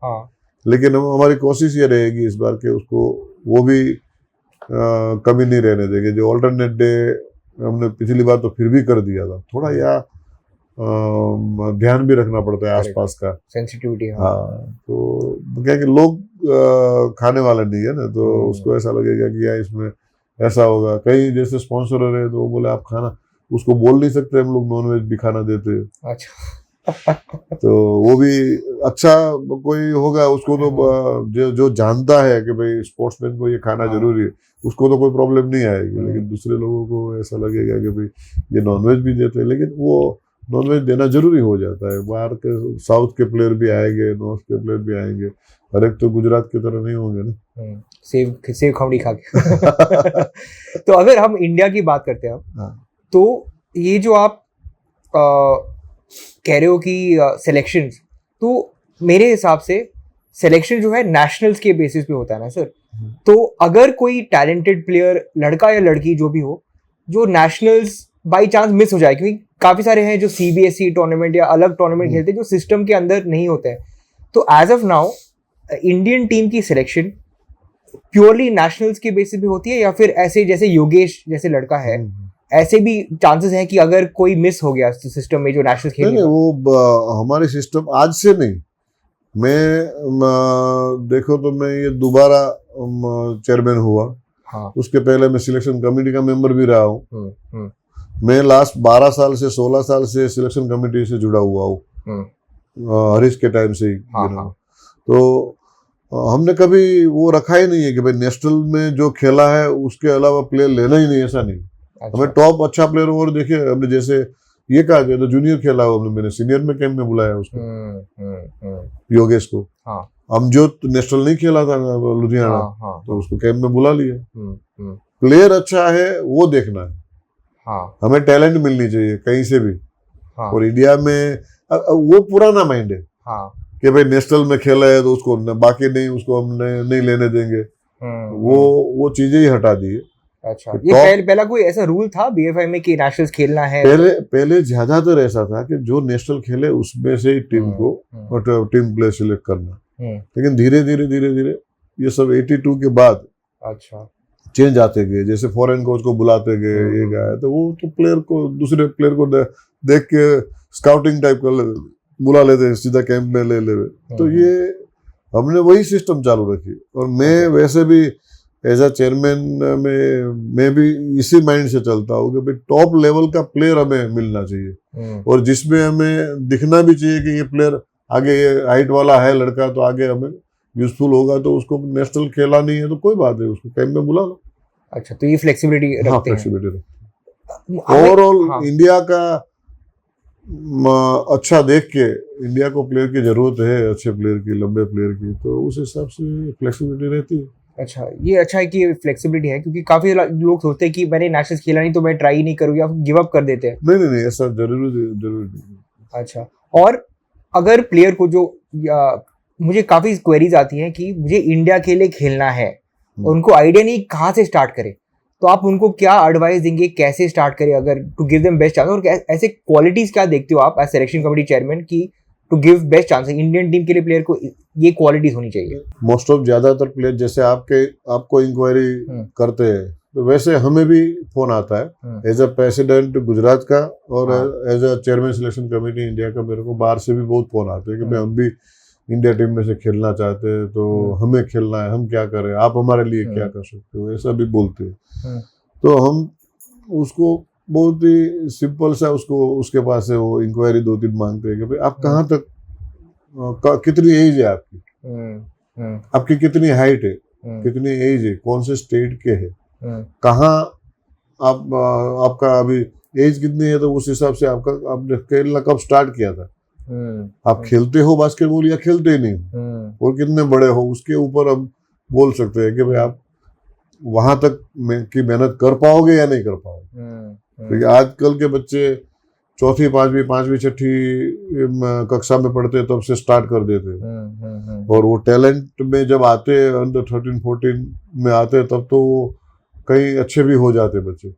लेकिन हमारी कोशिश ये रहेगी इस बार के उसको वो भी कमी नहीं रहने देंगे। जो ऑल्टरनेट डे हमने पिछली बार तो फिर भी कर दिया था, थोड़ा यहाँ ध्यान भी रखना पड़ता है आसपास का, सेंसिटिविटी। हाँ, तो क्या कि लोग खाने वाले नहीं है ना, तो उसको ऐसा लगेगा कि यार इसमें ऐसा होगा। कई जैसे स्पॉन्सर रहे तो वो बोले आप खाना, उसको बोल नहीं सकते हम लोग नॉनवेज भी खाना देते हैं। अच्छा। तो वो भी अच्छा कोई होगा उसको तो जो जानता है कि भाई स्पोर्ट्समैन को ये खाना जरूरी है, उसको तो कोई प्रॉब्लम नहीं आएगी। लेकिन दूसरे लोगों को ऐसा लगेगा कि भाई ये नॉनवेज भी देते हैं, लेकिन वो नॉनवेज देना जरूरी हो जाता है। बाहर के साउथ के प्लेयर भी आएंगे, नॉर्थ के प्लेयर भी आएंगे, हर एक तो गुजरात की तरह नहीं होंगे ना, सेव खमड़ी खा के। तो अगर हम इंडिया की बात करते हैं, तो ये जो आप कह रहे हो कि सिलेक्शन, तो मेरे हिसाब से सिलेक्शन जो है नेशनल्स के बेसिस पे होता है ना सर। तो अगर कोई टैलेंटेड प्लेयर, लड़का या लड़की जो भी हो, जो नेशनल्स बाई चांस मिस हो जाए, क्योंकि काफ़ी सारे हैं जो CBSE टूर्नामेंट या अलग टूर्नामेंट खेलते हैं जो सिस्टम के अंदर नहीं होते हैं, तो as of now Indian team की सिलेक्शन प्योरली नेशनल्स के बेसिस पे होती है, या फिर ऐसे जैसे योगेश जैसे लड़का है ऐसे भी चांसेस हैं कि अगर कोई मिस हो गया सिस्टम में जो नेशनल खेल? नहीं, वो हमारे सिस्टम आज से नहीं। मैं देखो तो मैं ये दोबारा चेयरमैन हुआ। हाँ। उसके पहले मैं सिलेक्शन कमेटी का मेंबर भी रहा हूँ। मैं लास्ट 12 साल से 16 साल से सिलेक्शन कमेटी से जुड़ा हुआ हूँ, हरीश के टाइम से ही। तो हमने कभी वो रखा ही नहीं है कि भाई नेशनल में जो खेला है उसके अलावा प्लेयर लेना ही नहीं, ऐसा नहीं। अच्छा। हमें टॉप अच्छा प्लेयर और देखिए, हमने जैसे ये कहा गया तो जूनियर खेला हुआ, मैंने सीनियर में कैंप में बुलाया उसको, योगेश को। हाँ। हम जो नेशनल नहीं खेला था लुधियाना, तो उसको कैंप में बुला लिया। प्लेयर अच्छा है वो देखना है। हाँ। हमें टैलेंट मिलनी चाहिए कहीं से भी। हाँ। और इंडिया में वो पुराना माइंड है। हाँ। कि भाई नेशनल में खेला है तो उसको बाकी नहीं, उसको हम नहीं लेने देंगे। वो चीजें ही हटा दी है। अच्छा, ये पहला कोई ऐसा रूल था BFI में कि नेशनल्स खेलना है? पहले ज्यादातर ऐसा था कि जो नेशनल खेले उसमें से ही टीम को टीम प्लेयर सिलेक्ट करना। लेकिन धीरे धीरे ये सब 82 के बाद अच्छा चेंज आते गए। जैसे फॉरेन कोच को बुलाते गए, ये गया तो वो तो प्लेयर को, दूसरे प्लेयर को देख के स्काउटिंग टाइप कर बुला लेते, सीधा कैंप में ले ले। तो ये हमने वही सिस्टम चालू रखी। और मैं वैसे भी एज अ चेयरमैन में मैं भी इसी माइंड से चलता हूँ कि भाई टॉप लेवल का प्लेयर हमें मिलना चाहिए, और जिसमें हमें दिखना भी चाहिए कि ये प्लेयर आगे, ये हाइट वाला है लड़का तो आगे हमें यूजफुल होगा तो उसको नेशनल खेला नहीं है तो कोई बात नहीं, उसको कैंप में बुला लो। अच्छा, तो ये फ्लेक्सिबिलिटी रखते हैं। फ्लेक्सिबिलिटी रखते हैं। ओवरऑल इंडिया का अच्छा देख के, इंडिया को प्लेयर की जरूरत है, अच्छे प्लेयर की, लंबे प्लेयर की, तो उस हिसाब से फ्लेक्सिबिलिटी रहती है। अच्छा, ये अच्छा है कि फ्लेक्सिबिलिटी है, क्योंकि काफी लोग सोचते हैं कि मैंने नेशनल खेला नहीं तो मैं ट्राई नहीं करूँ, या गिव अप कर देते हैं। नहीं, ऐसा जरूरी नहीं। अच्छा, और अगर प्लेयर को जो मुझे काफी क्वेरीज आती हैं कि मुझे इंडिया के लिए खेलना है, उनको आइडिया नहीं कहाँ से स्टार्ट करे, तो आप उनको क्या एडवाइस देंगे, कैसे स्टार्ट करें अगर to give them best chance? और ऐसे क्वालिटीज क्या देखते हो आप एज सिलेक्शन कमेटी चेयरमैन की to give best chance Indian team के लिए प्लेयर को ये क्वालिटीज होनी चाहिए? मोस्ट ऑफ ज्यादातर प्लेयर जैसे आपको इंक्वायरी करते हैं, तो वैसे हमें भी फोन आता है एज अ प्रेसिडेंट गुजरात का और as a chairman selection committee India का। मेरे को बाहर से भी बहुत फोन आते हैं कि भाई हम भी इंडिया टीम में से खेलना चाहते हैं, तो हमें खेलना है, हम क्या करें, आप हमारे लिए क्या कर सकते हो, ऐसा भी बोलते हैं। तो हम उसको बहुत ही सिंपल सा उसके पास से वो इंक्वायरी 2-3 मांगते हैं कि भाई आप कहाँ तक, कितनी एज है आपकी, आपकी कितनी हाइट है, कितनी एज है, कौन से स्टेट के है, कहाँ आपका अभी एज कितनी है, तो उस हिसाब से आपने खेलना कब स्टार्ट किया था, आप खेलते हो बास्केटबॉल या खेलते ही नहीं, और कितने बड़े हो, उसके ऊपर हम बोल सकते हैं कि भाई आप वहां तक की मेहनत कर पाओगे या नहीं कर पाओगे। क्योंकि आजकल के बच्चे 4वीं 5वीं 6वीं कक्षा में पढ़ते तब से स्टार्ट कर देते, और वो टैलेंट में जब आते अंडर 13-14 में आते तब तो वो कई अच्छे भी हो जाते बच्चे।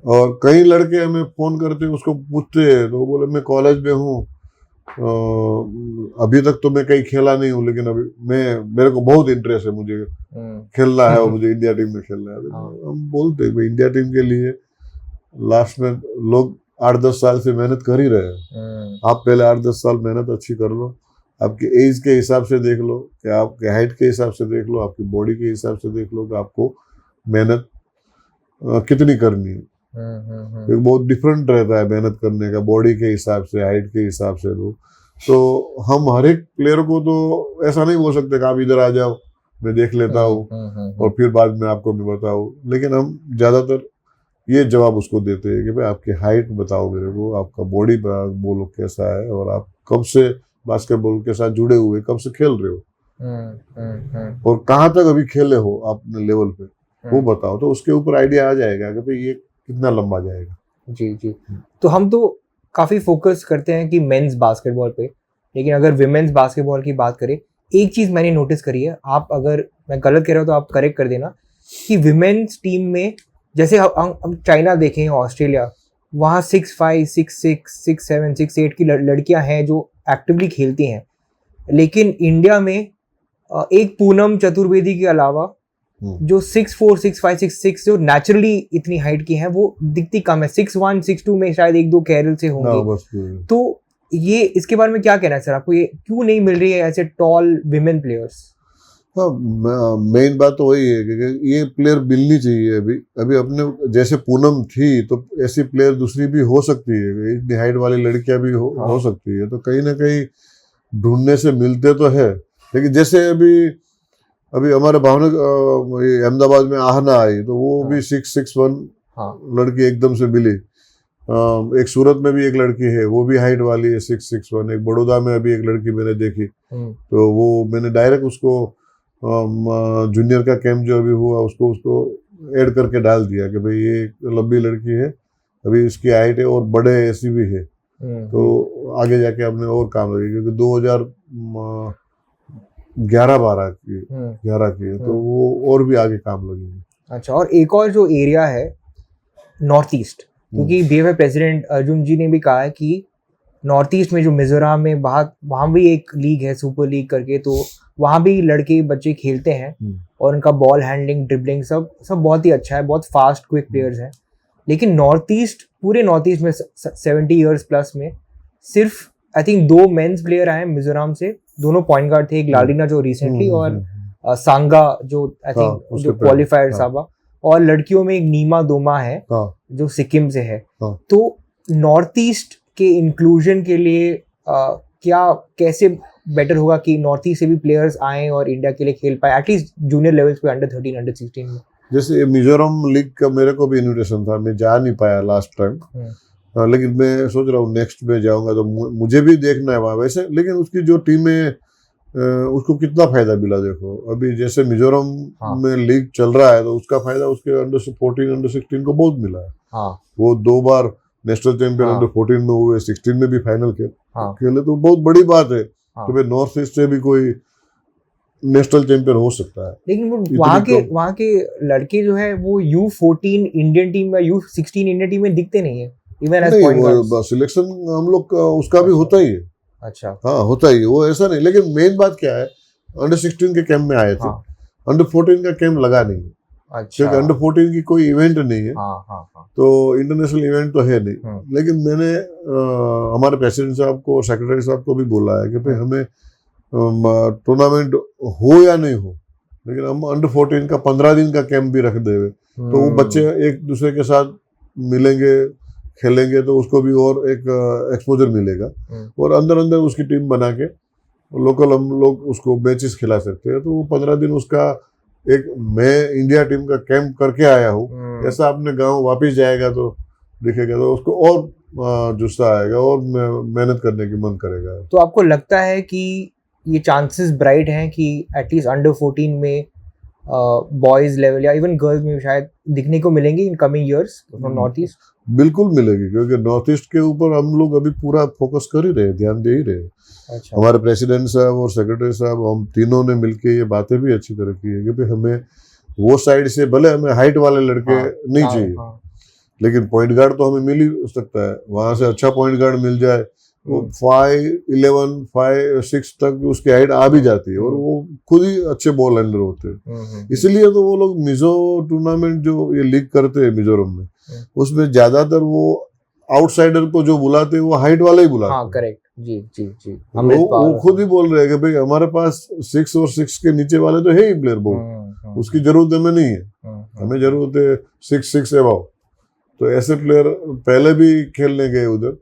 और कई लड़के हमें फोन करते, उसको पूछते हैं तो वो बोले मैं कॉलेज में हूँ, अभी तक तो मैं कहीं खेला नहीं हूँ, लेकिन अभी मेरे को बहुत इंटरेस्ट है, मुझे खेलना है और मुझे इंडिया टीम में खेलना है। हम बोलते हैं भाई इंडिया टीम के लिए लास्ट में लोग 8-10 साल से मेहनत कर ही रहे हैं, आप पहले 8-10 साल मेहनत अच्छी कर लो, आपके एज के हिसाब से देख लो, कि आपके हाइट के हिसाब से देख लो, आपकी बॉडी के हिसाब से देख लो कि आपको मेहनत कितनी करनी है। एक बहुत डिफरेंट रहता है मेहनत करने का, बॉडी के हिसाब से, हाइट के हिसाब से। तो हम हर एक प्लेयर को तो ऐसा नहीं बोल सकते कि आप इधर आ जाओ मैं देख लेता हूँ और फिर बाद में आपको भी बताऊँ, लेकिन हम ज्यादातर ये जवाब उसको देते हैं कि भाई आपकी हाइट बताओ मेरे को, आपका बॉडी बोलो कैसा है, और आप कब से बास्केटबॉल के साथ जुड़े हुए, कब से खेल रहे हो, और कहाँ तक अभी खेले हो अपने लेवल पे, वो बताओ, तो उसके ऊपर आइडिया आ जाएगा कि भाई ये कितना लंबा जाएगा। जी। तो हम तो काफी फोकस करते हैं कि मेंस बास्केटबॉल पे, लेकिन अगर विमेंस बास्केटबॉल की बात करें, एक चीज मैंने नोटिस करी है, आप अगर मैं गलत कह रहा हूँ तो आप करेक्ट कर देना, कि विमेंस टीम में जैसे हम चाइना देखें, ऑस्ट्रेलिया, वहाँ 6'5", 6'6", 6'7", 6'8" की लड़कियां हैं जो एक्टिवली खेलती हैं, लेकिन इंडिया में एक पूनम चतुर्वेदी के अलावा जो 6'4", 6'5", 6'6" जो नेचुरली इतनी हाइट की हैं वो दिखती कम है। 6'1", 6'2" में शायद 1-2 केरल से होंगे। तो ये इसके बारे में क्या कहना है सर आपको, ये क्यों नहीं मिल रही है ऐसे टॉल विमेन प्लेयर्स? हाँ, मेन बात तो वही है कि ये प्लेयर मिलनी चाहिए। अभी अपने जैसे पूनम थी तो ऐसी प्लेयर दूसरी भी हो सकती है, इतनी हाइट वाली लड़कियां भी हो सकती है, तो कहीं ना कहीं ढूंढने से मिलते तो है। लेकिन जैसे अभी हमारे भावनगर अहमदाबाद में आहना आई तो वो भी 6'1" लड़की एकदम से मिली। एक सूरत में भी एक लड़की है, वो भी हाइट वाली है, 6'1". एक बड़ौदा में अभी एक लड़की मैंने देखी, तो वो मैंने डायरेक्ट उसको जूनियर का कैंप जो अभी हुआ उसको ऐड करके डाल दिया कि भाई ये लंबी लड़की है, अभी इसकी हाइट है और बड़े ऐसी भी है, तो आगे जाके हमने और काम लगे, क्योंकि 2011-12 की है, तो वो और भी आगे काम लगेगी। अच्छा, और एक और जो एरिया है नॉर्थ ईस्ट, क्योंकि बीएफए प्रेसिडेंट अर्जुन जी ने भी कहा है कि नॉर्थ ईस्ट में जो मिजोरम में वहाँ भी एक लीग है, सुपर लीग करके, तो वहाँ भी लड़के बच्चे खेलते हैं और उनका बॉल हैंडलिंग, ड्रिबलिंग सब बहुत ही अच्छा है, बहुत फास्ट क्विक प्लेयर्स हैं। लेकिन पूरे नॉर्थ ईस्ट में 70 इयर्स प्लस में सिर्फ आई थिंक 2 मेंस प्लेयर आए मिजोरम से, दोनों पॉइंट गार्ड थे, एक लालिना जो रिसेंटली और सांगा जो आई थिंक जो क्वालिफायर साहबा, और लड़कियों में एक नीमा दोमा है जो सिक्किम से है। तो नॉर्थ ईस्ट के इंक्लूजन के लिए कैसे बेटर होगा कि नॉर्थ ईस्ट से भी प्लेयर्स आए और इंडिया के लिए खेल पाए एटलीस्ट जूनियर लेवल्स पे, अंडर 13 अंडर 16 में? जैसे मिजोरम लीग का मेरे को भी इन्विटेशन था, मैं जा नहीं पाया लास्ट टाइम, लेकिन मैं सोच रहा हूँ नेक्स्ट में जाऊंगा तो मुझे भी देखना है वहाँ वैसे। लेकिन उसकी जो टीम है उसको कितना फायदा मिला देखो, अभी जैसे मिजोरम में लीग चल रहा है तो उसका फायदा उसके अंडर 14 अंडर 16 को बहुत मिला है। वो 2 बार नेशनल चैंपियन अंडर 14 में हुए, 16 में भी फाइनल खेले, तो बहुत बड़ी बात है कि भाई नॉर्थ ईस्ट से भी कोई नेशनल चैंपियन हो सकता है। लेकिन वहाँ के लड़के जो है वो U14 इंडियन टीम या U16 इंडियन टीम में दिखते नहीं है even as point guards. Selection हम लोग का उसका भी होता ही है। अच्छा, हाँ होता ही, वो ऐसा नहीं। लेकिन मेन बात क्या है, अंडर 16 के कैंप में आए थे, अंडर 14 का कैंप लगा नहीं। अच्छा, क्योंकि अंडर 14 की कोई इवेंट नहीं है। तो इंटरनेशनल इवेंट तो है नहीं। लेकिन मैंने हमारे प्रेसिडेंट साहब को, सेक्रेटरी साहब को भी बोला है कि भाई हमें टूर्नामेंट हो या नहीं हो, लेकिन हम अंडर 14 का 15 दिन का कैंप भी रख देवे, तो वो बच्चे एक दूसरे के साथ मिलेंगे, खेलेंगे, तो उसको भी और एक एक्सपोजर मिलेगा। और अंदर अंदर उसकी टीम बना के लोकल हम लोग उसको मैचेस खिला सकते हैं। तो वो 15 दिन उसका एक मैं इंडिया टीम का कैंप करके आया हूँ, ऐसा अपने गांव वापस जाएगा तो दिखेगा, तो उसको और जुस्सा आएगा और मेहनत करने की मन करेगा। तो आपको लगता है कि ये चांसेस ब्राइट हैं कि एटलीस्ट अंडर 14 में बॉयज लेवल या इवन गर्ल्स में शायद दिखने को मिलेंगे in coming years from north east? बिल्कुल मिलेगी, क्योंकि नॉर्थ ईस्ट के ऊपर हम लोग अभी पूरा फोकस कर ही रहे, ध्यान दे ही रहे। अच्छा। हमारे प्रेसिडेंट साहब और सेक्रेटरी साहब, हम तीनों ने मिलके ये बातें भी अच्छी तरह की है कि भाई हमें वो साइड से, भले हमें हाइट वाले लड़के नहीं चाहिए, लेकिन पॉइंट गार्ड तो हमें मिल ही सकता है। वहां से अच्छा पॉइंट गार्ड मिल जाए, वो 5'11", 5'6" तक उसकी हाइट आ भी जाती है और वो खुद ही अच्छे बॉल हैंडलर होते हैं। इसलिए तो वो लोग मिजो टूर्नामेंट जो ये लीग करते हैं मिजोरम में, उसमें ज्यादातर वो आउटसाइडर को जो बुलाते हैं वो हाइट वाले ही बुलाते हैं। करेक्ट, जी जी जी। वो खुद ही बोल रहे हैं कि भाई हमारे पास 6 और 6 के नीचे वाले तो है ही प्लेयर, बहुत उसकी जरूरत हमें नहीं है, हमें जरूरत है 6 अबाव। तो ऐसे प्लेयर पहले भी खेलने गए उधर,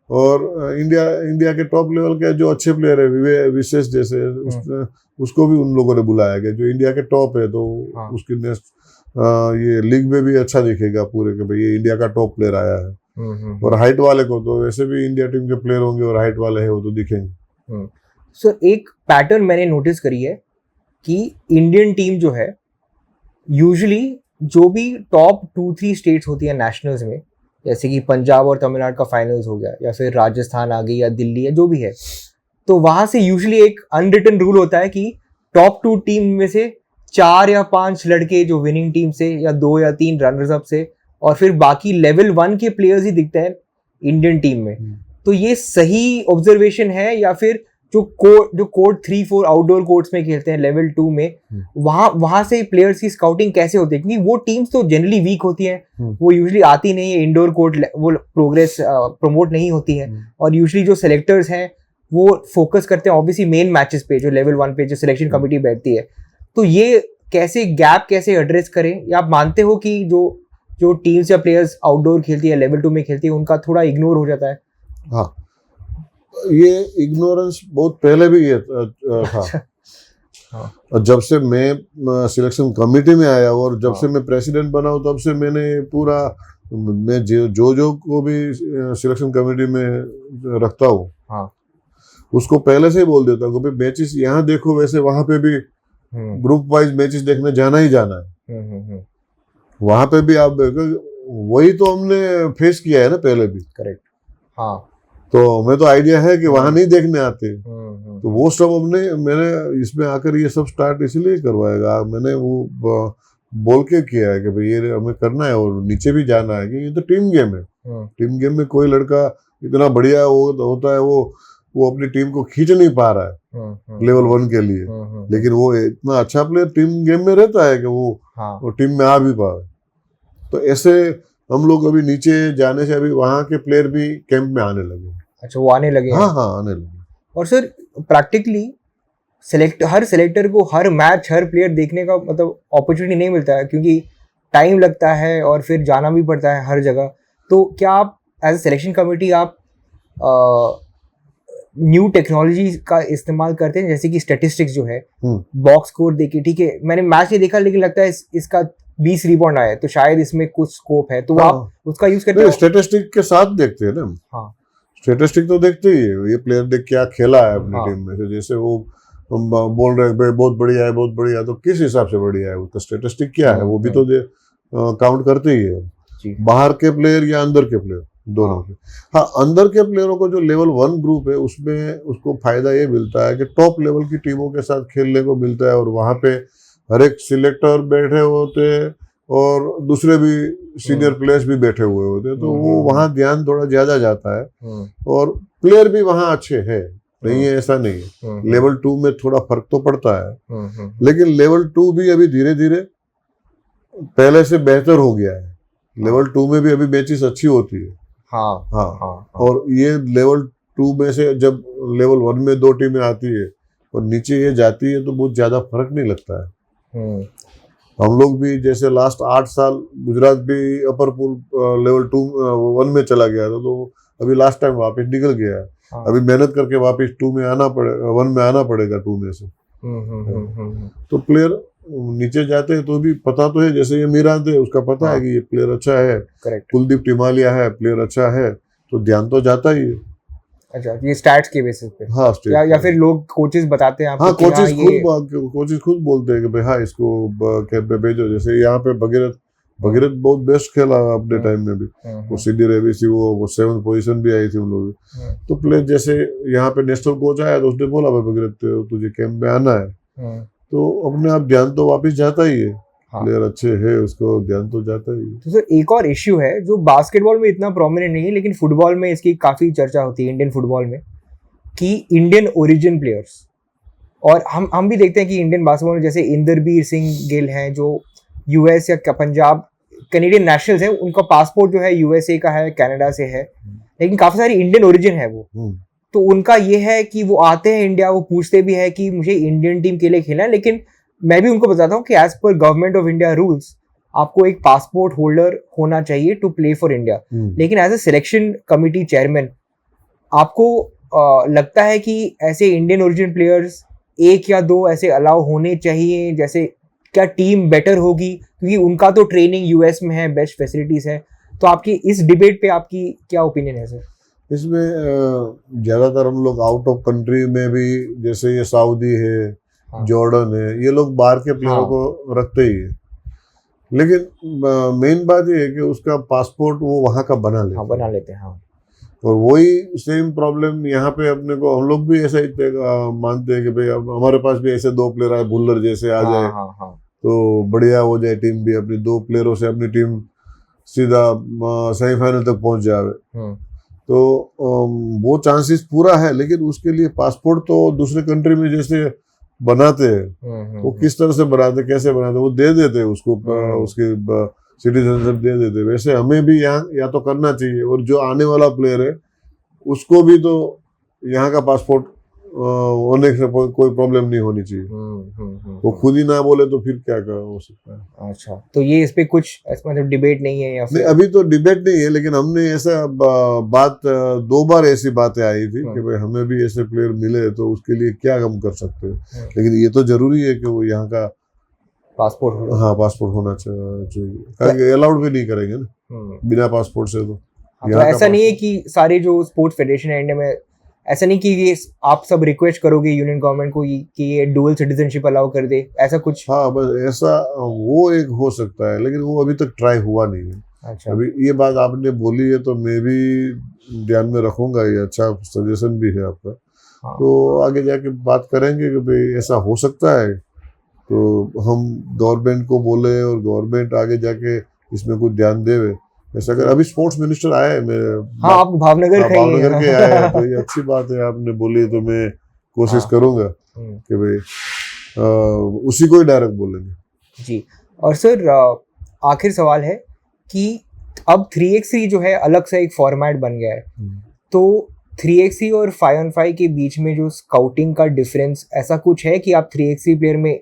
और इंडिया के टॉप लेवल के जो अच्छे प्लेयर है, विशेष जैसे उसको भी उन लोगों ने बुलाया गया जो इंडिया के टॉप है, तो उसकी नेक्स्ट ये लीग में भी अच्छा दिखेगा पूरे के भाई ये इंडिया का टॉप प्लेयर आया है। और हाइट वाले को तो वैसे भी इंडिया टीम के प्लेयर होंगे और हाइट वाले हैं वो तो दिखेंगे। सर एक पैटर्न मैंने नोटिस करी है कि इंडियन टीम जो है यूजुअली जो भी टॉप 2-3 स्टेट्स होती है नेशनल्स में, जैसे कि पंजाब और तमिलनाडु का फाइनल्स हो गया, या फिर राजस्थान आ गई, या दिल्ली, या जो भी है, तो वहां से यूजुअली एक अनरिटन रूल होता है कि टॉप 2 टीम में से 4 या 5 लड़के जो विनिंग टीम से, या 2 या 3 रनर्स अप से, और फिर बाकी लेवल 1 के प्लेयर्स ही दिखते हैं इंडियन टीम में। तो ये सही ऑब्जर्वेशन है, या फिर जो कोर्ट 3-4 आउटडोर कोर्ट्स में खेलते हैं लेवल 2 में, वहां से प्लेयर्स की स्काउटिंग कैसे होती है? क्योंकि वो टीम्स तो जनरली वीक होती हैं, वो यूजुअली आती नहीं है इंडोर कोर्ट, वो प्रोग्रेस प्रमोट नहीं होती है, और यूजुअली जो सेलेक्टर्स हैं वो फोकस करते हैं ऑब्वियसली मेन मैचेस पे, जो लेवल 1 पे जो सिलेक्शन कमेटी बैठती है। तो ये गैप कैसे एड्रेस करें? या आप मानते हो कि जो टीम्स या प्लेयर्स आउटडोर खेलती है, लेवल 2 में खेलती है, उनका थोड़ा इग्नोर हो जाता है? हाँ, ये इग्नोरेंस बहुत पहले भी ये था। और जब से मैं सिलेक्शन कमेटी में आया और जब से मैं प्रेसिडेंट बना हूं, तब से मैंने पूरा, मैं जो को भी सिलेक्शन कमेटी में रखता हूँ, उसको पहले से ही बोल देता हूँ कि मैचेस यहाँ देखो, वैसे वहां पे भी ग्रुप वाइज मैचेस देखने जाना ही जाना है। वहां पे भी आप, वही तो हमने फेस किया है ना पहले भी। करेक्ट। हाँ, तो हमें तो आइडिया है कि वहां नहीं देखने आते, तो वो सब मैंने इसमें आकर ये सब स्टार्ट इसलिए करवाएगा, मैंने वो बोल के किया है कि भाई ये हमें करना है और नीचे भी जाना है, कि ये तो टीम गेम है। टीम गेम में कोई लड़का इतना बढ़िया होता है, वो अपनी टीम को खींच नहीं पा रहा है लेवल 1 के लिए, लेकिन वो इतना अच्छा प्लेयर टीम गेम में रहता है कि वो टीम में आ भी पाए। तो ऐसे हम लोग अभी नीचे जाने से अभी वहां के प्लेयर भी कैंप में आने लगे। अच्छा, वो आने लगे? हाँ, आने लगे। और सर प्रैक्टिकली हर सेलेक्टर को हर मैच, हर प्लेयर देखने का मतलब अपॉर्चुनिटी नहीं मिलता है, क्योंकि टाइम लगता है और फिर जाना भी पड़ता है हर जगह। तो क्या आप एज ए सिलेक्शन कमेटी आप न्यू टेक्नोलॉजी का इस्तेमाल करते हैं, जैसे कि स्टैटिस्टिक्स जो है, बॉक्स स्कोर देके, ठीक है मैंने मैच नहीं देखा लेकिन लगता है इसका 20 रिबाउंड आया है, तो शायद इसमें कुछ स्कोप है, तो आप उसका यूज करते हैं? स्टैटिस्टिक के साथ देखते हैं ना। हाँ, स्टैटिस्टिक तो देखते ही है, ये प्लेयर देख क्या खेला है अपनी टीम में से, जैसे वो बोल रहे हैं बहुत बढ़िया है बहुत बढ़िया है, तो किस हिसाब से बढ़िया है, उसका स्टैटिस्टिक क्या है वो भी तो काउंट करते ही है, बाहर के प्लेयर या अंदर के प्लेयर दोनों के। हाँ, अंदर के प्लेयरों को जो लेवल 1 ग्रुप है उसमें उसको फायदा ये मिलता है कि टॉप लेवल की टीमों के साथ खेलने को मिलता है, और वहाँ पे हर एक सिलेक्टर बैठे होते हैं और दूसरे भी सीनियर प्लेयर्स भी बैठे हुए होते हैं, तो वो वहाँ ध्यान थोड़ा ज्यादा जाता है, और प्लेयर भी वहाँ अच्छे हैं, नहीं है ऐसा नहीं है। लेवल 2 में थोड़ा फर्क तो पड़ता है, लेकिन लेवल 2 भी अभी धीरे धीरे पहले से बेहतर हो गया है। लेवल 2 में भी अभी मैचेस अच्छी होती है। हाँ। और ये लेवल 2 में से जब लेवल 1 में 2 टीमें आती है और नीचे ये जाती है तो बहुत ज्यादा फर्क नहीं लगता है। हम लोग भी जैसे लास्ट 8 साल गुजरात भी अपर पूल लेवल 1 में चला गया था, तो अभी लास्ट टाइम वापस निकल गया है। अभी मेहनत करके वापस 1 में आना पड़ेगा 2 में से। तो प्लेयर नीचे जाते हैं तो भी पता तो है, जैसे ये मीरान थे उसका पता है कि ये प्लेयर अच्छा है, कुलदीप टिमालिया है प्लेयर अच्छा है, तो ध्यान तो जाता ही है। अच्छा, ये स्टैट्स के बेसिस पे? हाँ, या फिर लोग कोचेस बताते हैं आपको? हाँ, कोचेस खुद बोलते हैं कि भाई हाँ इसको कैंप पे भेजो। जैसे यहाँ पे भगीरथ बहुत बेस्ट खेला अपने टाइम में भी, वो सिडी रेविसी वो 7th पोजीशन भी आई थी उन लोग। तो प्लेयर जैसे यहाँ पे नेशनल कोच आया तो उसने बोला भाई भगीरथ तुझे कैंप में आना है, तो अपने आप ध्यान तो वापस जाता ही है। प्लेयर अच्छे है उसको ध्यान तो जाता ही है। तो सर एक और इश्यू है जो बास्केटबॉल में इतना प्रोमिनेंट नहीं है लेकिन फुटबॉल में इसकी काफी चर्चा होती है, इंडियन फुटबॉल में, कि इंडियन ओरिजिन प्लेयर्स। और हम भी देखते हैं कि इंडियन बास्केटबॉल में जैसे इंदरबीर सिंह गिल हैं जो यूएस या पंजाब कैनेडियन नेशनल्स हैं, उनका पासपोर्ट जो है यूएसए का है, कनाडा से है, लेकिन काफी सारी इंडियन ओरिजिन है वो। तो उनका ये है कि वो आते हैं इंडिया, वो पूछते भी है कि मुझे इंडियन टीम के लिए खेलना है, लेकिन मैं भी उनको बताता हूँ कि as per government of India rules आपको एक पासपोर्ट होल्डर होना चाहिए टू प्ले फॉर इंडिया। लेकिन as a selection committee chairman आपको लगता है कि ऐसे इंडियन ओरिजिन प्लेयर्स 1 या 2 ऐसे अलाउ होने चाहिए? जैसे क्या टीम बेटर होगी, क्योंकि उनका तो ट्रेनिंग यूएस में है, बेस्ट फैसिलिटीज है। तो आपकी इस डिबेट पे आपकी क्या ओपिनियन है सर? इसमें ज्यादातर हम लोग आउट ऑफ कंट्री में भी, जैसे ये सऊदी है, जॉर्डन है, ये लोग बाहर के प्लेयरों को रखते ही है, लेकिन मेन बात ये है कि उसका पासपोर्ट वो वहाँ का बना लेते हैं। और वही सेम प्रॉब्लम यहाँ पे अपने को, हम लोग भी ऐसा ही मानते हैं कि भाई अब हमारे पास भी ऐसे 2 प्लेयर आए, बुल्लर जैसे आ जाए तो बढ़िया हो जाए टीम भी, अपनी 2 प्लेयरों से अपनी टीम सीधा सेमीफाइनल तक पहुंच जाए। तो वो चांसेस पूरा है, लेकिन उसके लिए पासपोर्ट तो दूसरे कंट्री में जैसे बनाते हैं, वो किस तरह से बनाते, कैसे बनाते, वो दे देते उसको, उसके सिटीजनशिप दे देते। वैसे हमें भी यहाँ या तो करना चाहिए, और जो आने वाला प्लेयर है उसको भी तो यहाँ का पासपोर्ट होने से कोई प्रॉब्लम नहीं होनी चाहिए। वो खुद ही ना बोले तो फिर क्या हो सकता है। अच्छा, तो ये इस पे कुछ मतलब डिबेट नहीं है या फिर? नहीं, अभी तो डिबेट नहीं है, लेकिन हमने ऐसा बात 2 बार ऐसी बातें आई थी कि भाई हमें भी ऐसे प्लेयर मिले तो उसके लिए क्या हम कर सकते हैं, लेकिन ये तो जरूरी है कि वो यहाँ का पासपोर्ट होना। हाँ, पासपोर्ट होना चाहिए, क्योंकि अलाउड भी नहीं करेंगे ना बिना पासपोर्ट से। तो ऐसा नहीं है कि सारे जो स्पोर्ट्स फेडरेशन है इंडिया में, ऐसा नहीं कि ये आप सब रिक्वेस्ट करोगे यूनियन गवर्नमेंट को कि ये डुअल सिटीजनशिप अलाउ कर दे, ऐसा कुछ? हाँ, बस ऐसा वो एक हो सकता है, लेकिन वो अभी तक ट्राई हुआ नहीं है। अच्छा, अभी ये बात आपने बोली है तो मैं भी ध्यान में रखूंगा, ये अच्छा सजेशन भी है आपका। तो आगे जाके बात करेंगे कि भाई ऐसा हो सकता है, तो हम गवर्नमेंट को बोले और गवर्नमेंट आगे जाके इसमें कुछ ध्यान देवे। ऐसा अगर अभी स्पोर्ट्स मिनिस्टर आए हैं मेरे, हाँ, आप भावनगर के आए हैं, तो ये अच्छी बात है, आपने बोली तो मैं कोशिश करूंगा कि भाई उसी को ही डायरेक्ट बोलेंगे जी। और सर आखिर सवाल है कि अब 3x3 जो है अलग से एक फॉर्मेट बन गया है, तो 3x3 और 5-on-5 के बीच में जो स्काउटिंग का डिफरेंस, ऐसा कुछ है कि आप 3x3 प्लेयर में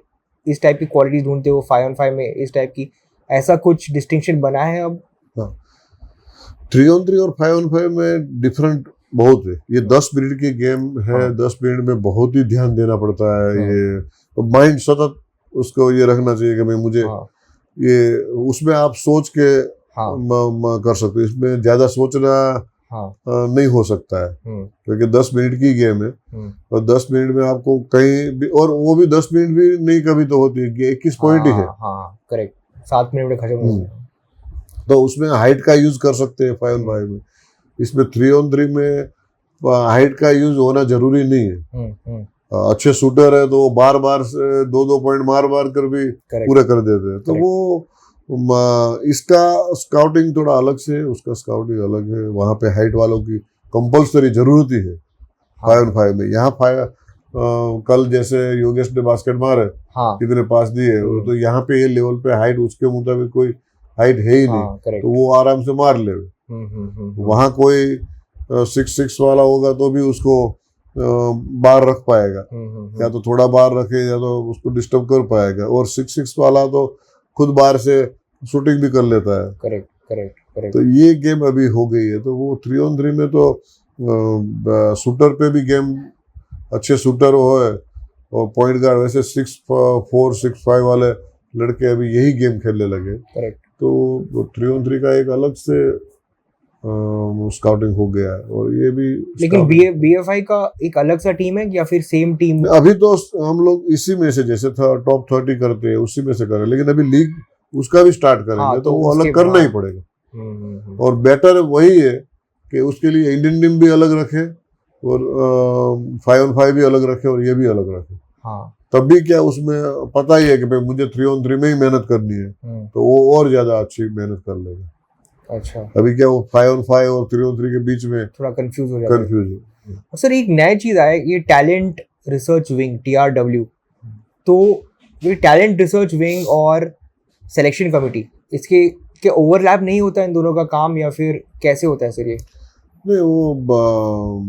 इस टाइप की क्वालिटी ढूंढते हो, 5-on-5 में इस टाइप की, ऐसा कुछ डिस्टिंक्शन बना है अब? 3-on-3 और 5-on-5 में डिफरेंट बहुत है। ये 10 मिनट की गेम है, 10 मिनट में बहुत ही ध्यान देना पड़ता है। ये माइंड सतत उसको ये रखना चाहिए कि भाई मुझे ये, उसमें आप सोच के कर सकते हो, इसमें ज्यादा सोचना नहीं हो सकता है, क्योंकि 10 मिनट की गेम है और 10 मिनट में आपको कहीं भी, और वो भी 10 मिनट भी नहीं कभी तो होती है, 21 पॉइंट ही है। करेक्ट, 7 मिनट में खत्म। तो उसमें हाइट का यूज कर सकते हैं 5-on-5 में। इसमें 3-on-3 में हाइट का यूज होना जरूरी नहीं है। अच्छे शूटर है तो बार बार 2-2 पॉइंट मार कर भी पूरे कर देते हैं। तो वो इसका स्काउटिंग थोड़ा अलग से है, उसका स्काउटिंग अलग है। वहाँ पे हाइट वालों की कंपल्सरी जरूरत ही है 5-on-5 में। यहाँ कल जैसे योगेश ने बास्केट मारे, कितने पास दिए, तो यहाँ पे ये लेवल पे हाइट उसके मुताबिक कोई हाइट है ही नहीं, तो वो आराम से मार ले। वहाँ कोई 6-6 वाला होगा तो भी उसको बाहर रख पाएगा, या तो थोड़ा बाहर रखे या तो उसको डिस्टर्ब कर पाएगा। और 6-6 वाला तो खुद बाहर से शूटिंग भी कर लेता है। करेक्ट। तो ये गेम अभी हो गई है। तो वो 3-on-3 में तो शूटर पे भी गेम, अच्छे शूटर हो है, और पॉइंट गार्ड वैसे 6-4 6-5 वाले लड़के अभी यही गेम खेलने लगे। करेक्ट। तो 3-on-3 का एक अलग से स्काउटिंग हो गया है। और ये भी, लेकिन बीएफआई का एक अलग सा टीम है या फिर सेम टीम? अभी तो हम लोग इसी में से, जैसे था टॉप 30 करते हैं उसी में से कर रहे हैं, लेकिन अभी लीग उसका भी स्टार्ट करेंगे। तो वो अलग करना ही पड़ेगा। और बेटर वही है कि उसके लिए इंडियन टीम भी अलग रखे और 5-on-5 भी अलग रखे और ये भी अलग रखे। तब भी क्या, उसमें पता ही है कि भाई मुझे 3-on-3 में ही मेहनत करनी है, तो वो और ज्यादा अच्छी मेहनत कर लेगा। अच्छा, अभी क्या वो 5-on-5 और 3-on-3 के बीच में थोड़ा कंफ्यूज हो जाता है। सर एक नया चीज आया, ये टैलेंट रिसर्च विंग TRW। तो ये टैलेंट रिसर्च विंग और सिलेक्शन कमेटी, इसके क्या ओवरलैप नहीं होता इन दोनों का काम, या फिर कैसे होता है सर ये? नहीं, वो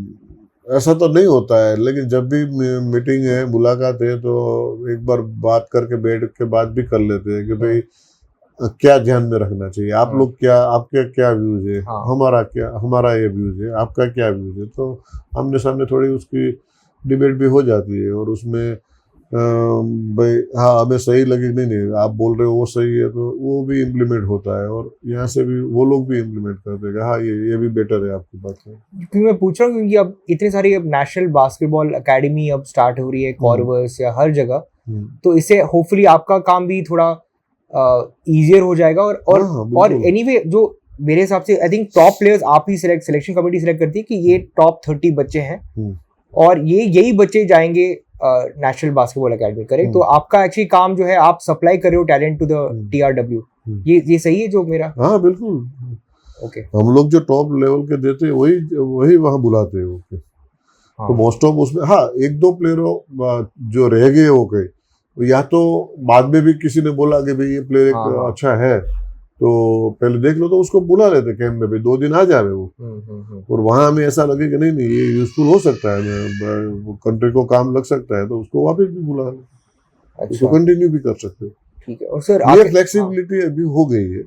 ऐसा तो नहीं होता है, लेकिन जब भी मीटिंग है, मुलाकात है, तो एक बार बात करके बैठ के बात भी कर लेते हैं कि भाई क्या ध्यान में रखना चाहिए, आप लोग क्या, आपके क्या व्यूज है, हमारा ये व्यूज है, आपका क्या व्यूज है। तो आमने सामने थोड़ी उसकी डिबेट भी हो जाती है। और उसमें भाई हमें सही लगे, नहीं आप बोल रहे हो वो सही है, तो वो भी इम्प्लीमेंट होता है। और यहाँ से भी वो लोग भी इम्प्लीमेंट करते हैं, ये भी बेटर है आपकी बात है। क्योंकि मैं पूछ रहा हूँ क्योंकि अब इतनी सारी अब नेशनल बास्केटबॉल एकेडमी अब स्टार्ट हो रही है, कॉर्वस या हर जगह, तो इससे होपफुली आपका काम भी थोड़ा ईजियर हो जाएगा। और एनीवे जो मेरे हिसाब से आई थिंक टॉप प्लेयर्स आप ही सिलेक्शन कमेटी सिलेक्ट करती है कि ये टॉप 30 बच्चे हैं और यही बच्चे जाएंगे नेशनल बास्केटबॉल एकेडमी। करेक्ट? तो आपका एक्चुअली काम जो है, आप सप्लाई कर रहे हो टैलेंट टू द TRW। ये सही है जो मेरा? हाँ बिल्कुल। ओके। हम लोग जो टॉप लेवल के देते हैं वही वहाँ बुलाते हैं। ओके। तो मोस्ट ऑफ उसमें 1-2 प्लेयर जो रह गए हो गए, या तो बाद में भी किसी ने बोला कि भाई ये प्लेयर एक अच्छा है तो पहले देख लो, तो उसको बुला लेते कैंप में, भाई 2 दिन आ जावे वो। और वहां हमें ऐसा लगे कि नहीं ये यूजफुल हो सकता है, कंट्री को काम लग सकता है, तो उसको वापस भी बुला ले। अच्छा। उसको कंटिन्यू भी कर सकते हैं। ठीक है। और सर ये फ्लेक्सिबिलिटी अभी हो गई है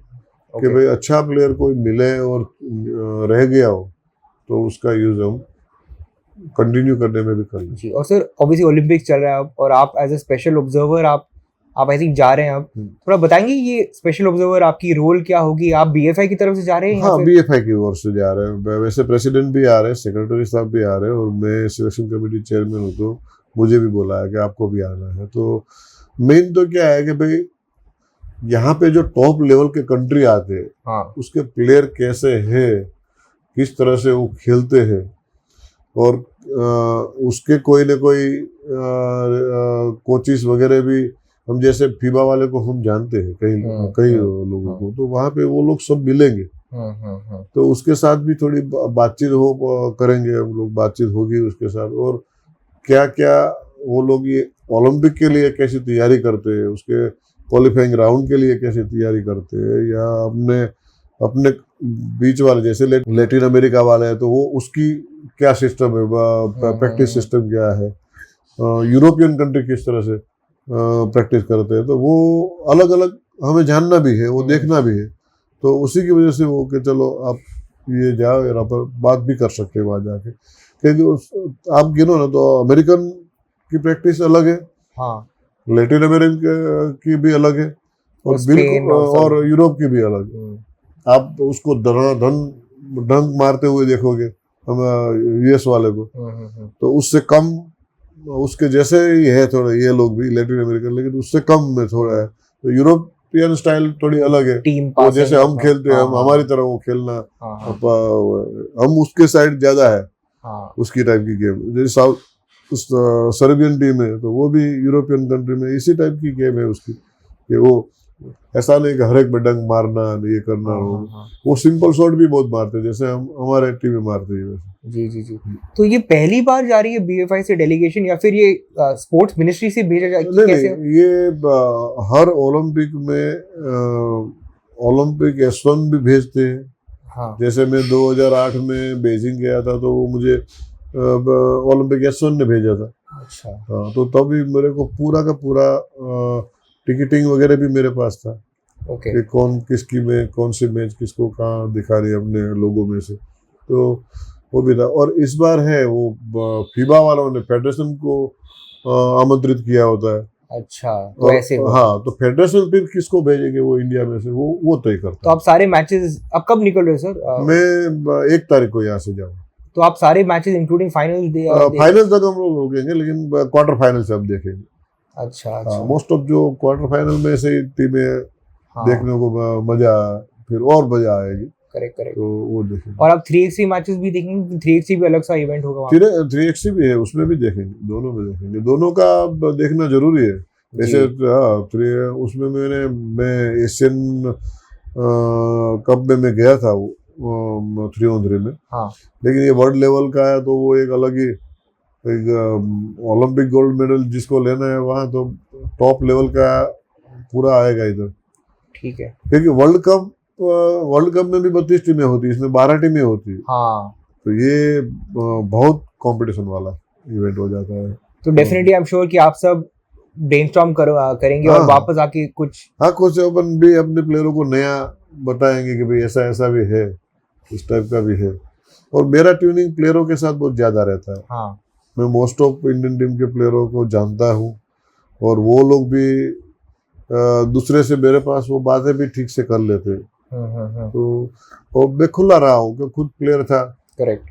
कि भाई अच्छा प्लेयर कोई मिले और रह गया हो तो उसका यूज हम कंटिन्यू करने में भी कर लें। जी। और सर ऑब्वियसली ओलंपिक्स चल रहा है अब, और आप एज ए स्पेशल ऑब्जर्वर आप आई थिंक जा रहे हैं अब, थोड़ा बताएंगे ये स्पेशल ऑब्जर्वर आपकी रोल क्या होगी? आप BFI की तरफ से जा रहे हैं? हाँ, BFI की ओर से जा रहे हैं। वैसे प्रेसिडेंट भी आ रहे हैं, सेक्रेटरी साहब भी आ रहे हैं, और मैं सिलेक्शन कमेटी चेयरमैन हूँ, तो मुझे भी बोला है कि आपको भी आना है। तो मेन तो क्या है कि भाई यहाँ पे जो टॉप लेवल के कंट्री आते हैं, उसके प्लेयर कैसे है, किस तरह से वो खेलते हैं, और उसके कोई न कोई कोचिस वगैरह भी, हम जैसे फीबा वाले को हम जानते हैं कई लोगों को, तो वहाँ पे वो लोग सब मिलेंगे। तो उसके साथ भी थोड़ी बातचीत करेंगे हम लोग, बातचीत होगी उसके साथ। और क्या क्या वो लोग ये ओलंपिक के लिए कैसी तैयारी करते हैं, उसके क्वालिफाइंग राउंड के लिए कैसे तैयारी करते हैं, या अपने बीच वाले जैसे लैटिन अमेरिका वाले हैं तो वो उसकी क्या सिस्टम है, प्रैक्टिस सिस्टम क्या है, यूरोपियन कंट्री किस तरह से प्रैक्टिस करते हैं, तो वो अलग अलग हमें जानना भी है, वो देखना भी है। तो उसी की वजह से वो कि चलो आप ये जाओ यहाँ पर बात भी कर सकते हैं वहाँ जाके, क्योंकि आप गिनो ना तो अमेरिकन की प्रैक्टिस अलग है, हाँ, लैटिन अमेरिकन की भी अलग है, और स्पेन बिल्कुल और और यूरोप की भी अलग है। आप उसको ढंग मारते हुए देखोगे हम यूएस वाले को, तो उससे कम, उसके जैसे ही है थोड़ा ये लोग भी लैटिन अमेरिकन, लेकिन उससे कम में थोड़ा है। तो यूरोपियन स्टाइल थोड़ी अलग है, टीम वो जैसे हम खेलते हैं, हम हमारी तरह वो खेलना, हम उसके साइड ज्यादा है, उसकी टाइप की गेम। जैसे साउथ सर्बियन टीम है तो वो भी यूरोपियन कंट्री में इसी टाइप की गेम है उसकी, कि वो ऐसा नहीं कि हर एक में डंक मारना ये करना हो, वो सिंपल शॉट भी बहुत मारते हैं जैसे हम हमारे टीम में मारते हैं वैसे। जी जी जी। तो ये पहली बार जा रही है बीएफआई से डेलीगेशन, या फिर ये स्पोर्ट्स मिनिस्ट्री से भेजा जाए? नहीं, ये हर ओलंपिक में ओलंपिक S1 भी भेजते हैं। हाँ। जैसे मैं 2008 में बीजिंग गया था तो वो मुझे ओलंपिक S1 ने भेजा था। अच्छा। हाँ, तो तभी मेरे को पूरा का पूरा टिकटिंग वगैरह भी मेरे पास था। ओके। कि कौन किसकी में कौन सी मैच किसको कहाँ दिखा रही है अपने लोगों में से, तो वो भी था। और इस बार है वो फीबा वालों ने फेडरेशन को आमंत्रित किया होता है। अच्छा, तो ऐसे हाँ, तो फेडरेशन फिर किसको भेजेंगे वो इंडिया में से, वो तय करता है। तो आप सारे मैचेस अब कब निकल रहे हो सर? मैं 1 तारीख को यहाँ से जाऊँ। तो आप सारे मैचेस इंक्लूडिंग फाइनल फाइनल तक हम लोग रुकेंगे, लेकिन क्वार्टर फाइनल से हम देखेंगे। अच्छा अच्छा। मोस्ट ऑफ जो क्वार्टर फाइनल में से टीमें देखने को मजा, फिर और मजा आएगी। Correct correct. तो वो देखेंगे। और आप 3x3 मैचेस भी देखेंगे? 3x3 भी अलग सा इवेंट होगा? 3x3 भी है, उसमें भी देखेंगे, दोनों में देखेंगे, दोनों का देखना जरूरी है। जैसे उसमें मैं एशियन कप में मैं गया था वो 3on3 में। हाँ। लेकिन ये वर्ल्ड लेवल का है तो वो एक अलग ही, एक ओलंपिक गोल्ड मेडल जिसको लेना है वहाँ तो टॉप लेवल का पूरा आएगा इधर। ठीक है। क्योंकि वर्ल्ड कप में भी 32 टीमें होती है, इसमें 12 टीमें होती है। हाँ। तो ये बहुत कंपटीशन वाला इवेंट हो जाता है। तो डेफिनेटली आई एम श्योर कि आप सब ब्रेनस्टॉर्म करेंगे और वापस आके कुछ अपन भी अपने प्लेयरों को नया बताएंगे कि भाई ऐसा ऐसा भी है, इस टाइप का भी है। और मेरा ट्यूनिंग प्लेयरों के साथ बहुत ज्यादा रहता है। हाँ। मैं मोस्ट ऑफ इंडियन टीम के प्लेयरों को जानता हूँ, और वो लोग भी दूसरे से मेरे पास वो बातें भी ठीक से कर लेते हैं। तो मैं खुला रहा हूँ कि खुद प्लेयर था। करेक्ट।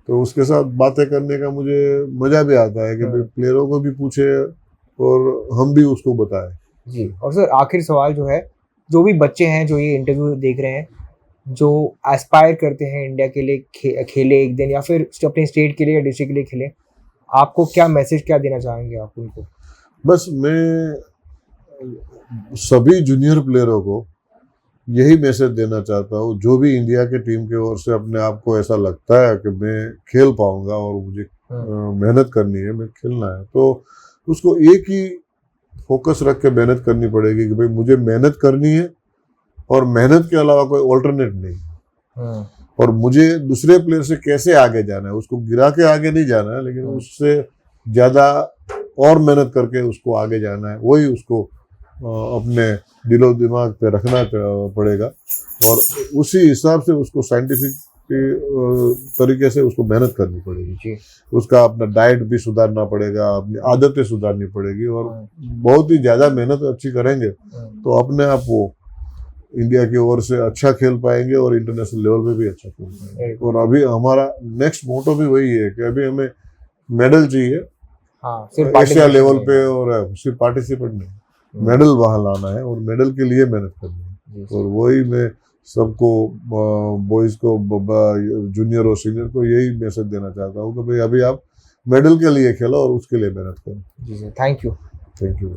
तो उसके साथ बातें करने का मुझे मजा भी आता है कि भाई प्लेयरों को भी पूछे और हम भी उसको बताएं। जी। और सर आखिर सवाल जो है, जो भी बच्चे हैं जो ये इंटरव्यू देख रहे हैं, जो एस्पायर करते हैं इंडिया के लिए खेले एक दिन, या फिर अपने स्टेट के लिए या डिस्ट्रिक्ट के लिए खेले, आपको क्या मैसेज क्या देना चाहेंगे आप उनको? बस मैं सभी जूनियर प्लेयरों को यही मैसेज देना चाहता हूँ, जो भी इंडिया के टीम की ओर से अपने आप को ऐसा लगता है कि मैं खेल पाऊंगा और मुझे मेहनत करनी है, मैं खेलना है, तो उसको एक ही फोकस रख के मेहनत करनी पड़ेगी कि भाई मुझे मेहनत करनी है और मेहनत के अलावा कोई ऑल्टरनेट नहीं। और मुझे दूसरे प्लेयर से कैसे आगे जाना है, उसको गिरा के आगे नहीं जाना है, लेकिन उससे ज्यादा और मेहनत करके उसको आगे जाना है। वही उसको अपने दिलो दिमाग पे रखना पड़ेगा, और उसी हिसाब से उसको साइंटिफिक तरीके से उसको मेहनत करनी पड़ेगी। उसका अपना डाइट भी सुधारना पड़ेगा, अपनी आदतें सुधारनी पड़ेगी, और बहुत ही ज्यादा मेहनत अच्छी करेंगे तो अपने आप वो इंडिया की ओर से अच्छा खेल पाएंगे और इंटरनेशनल लेवल पे भी अच्छा खेल पाएंगे। और अभी हमारा नेक्स्ट मोटो भी वही है कि अभी हमें मेडल चाहिए। हाँ, सिर्फ एशिया लेवल पे, और सिर्फ पार्टिसिपेंट नहीं, मेडल वहां लाना है और मेडल के लिए मेहनत करनी है। और वही मैं सबको, बॉयज को, जूनियर और सीनियर को यही मैसेज देना चाहता हूँ कि भाई अभी आप मेडल के लिए खेलो और उसके लिए मेहनत करो। जी sir, thank you. Thank you.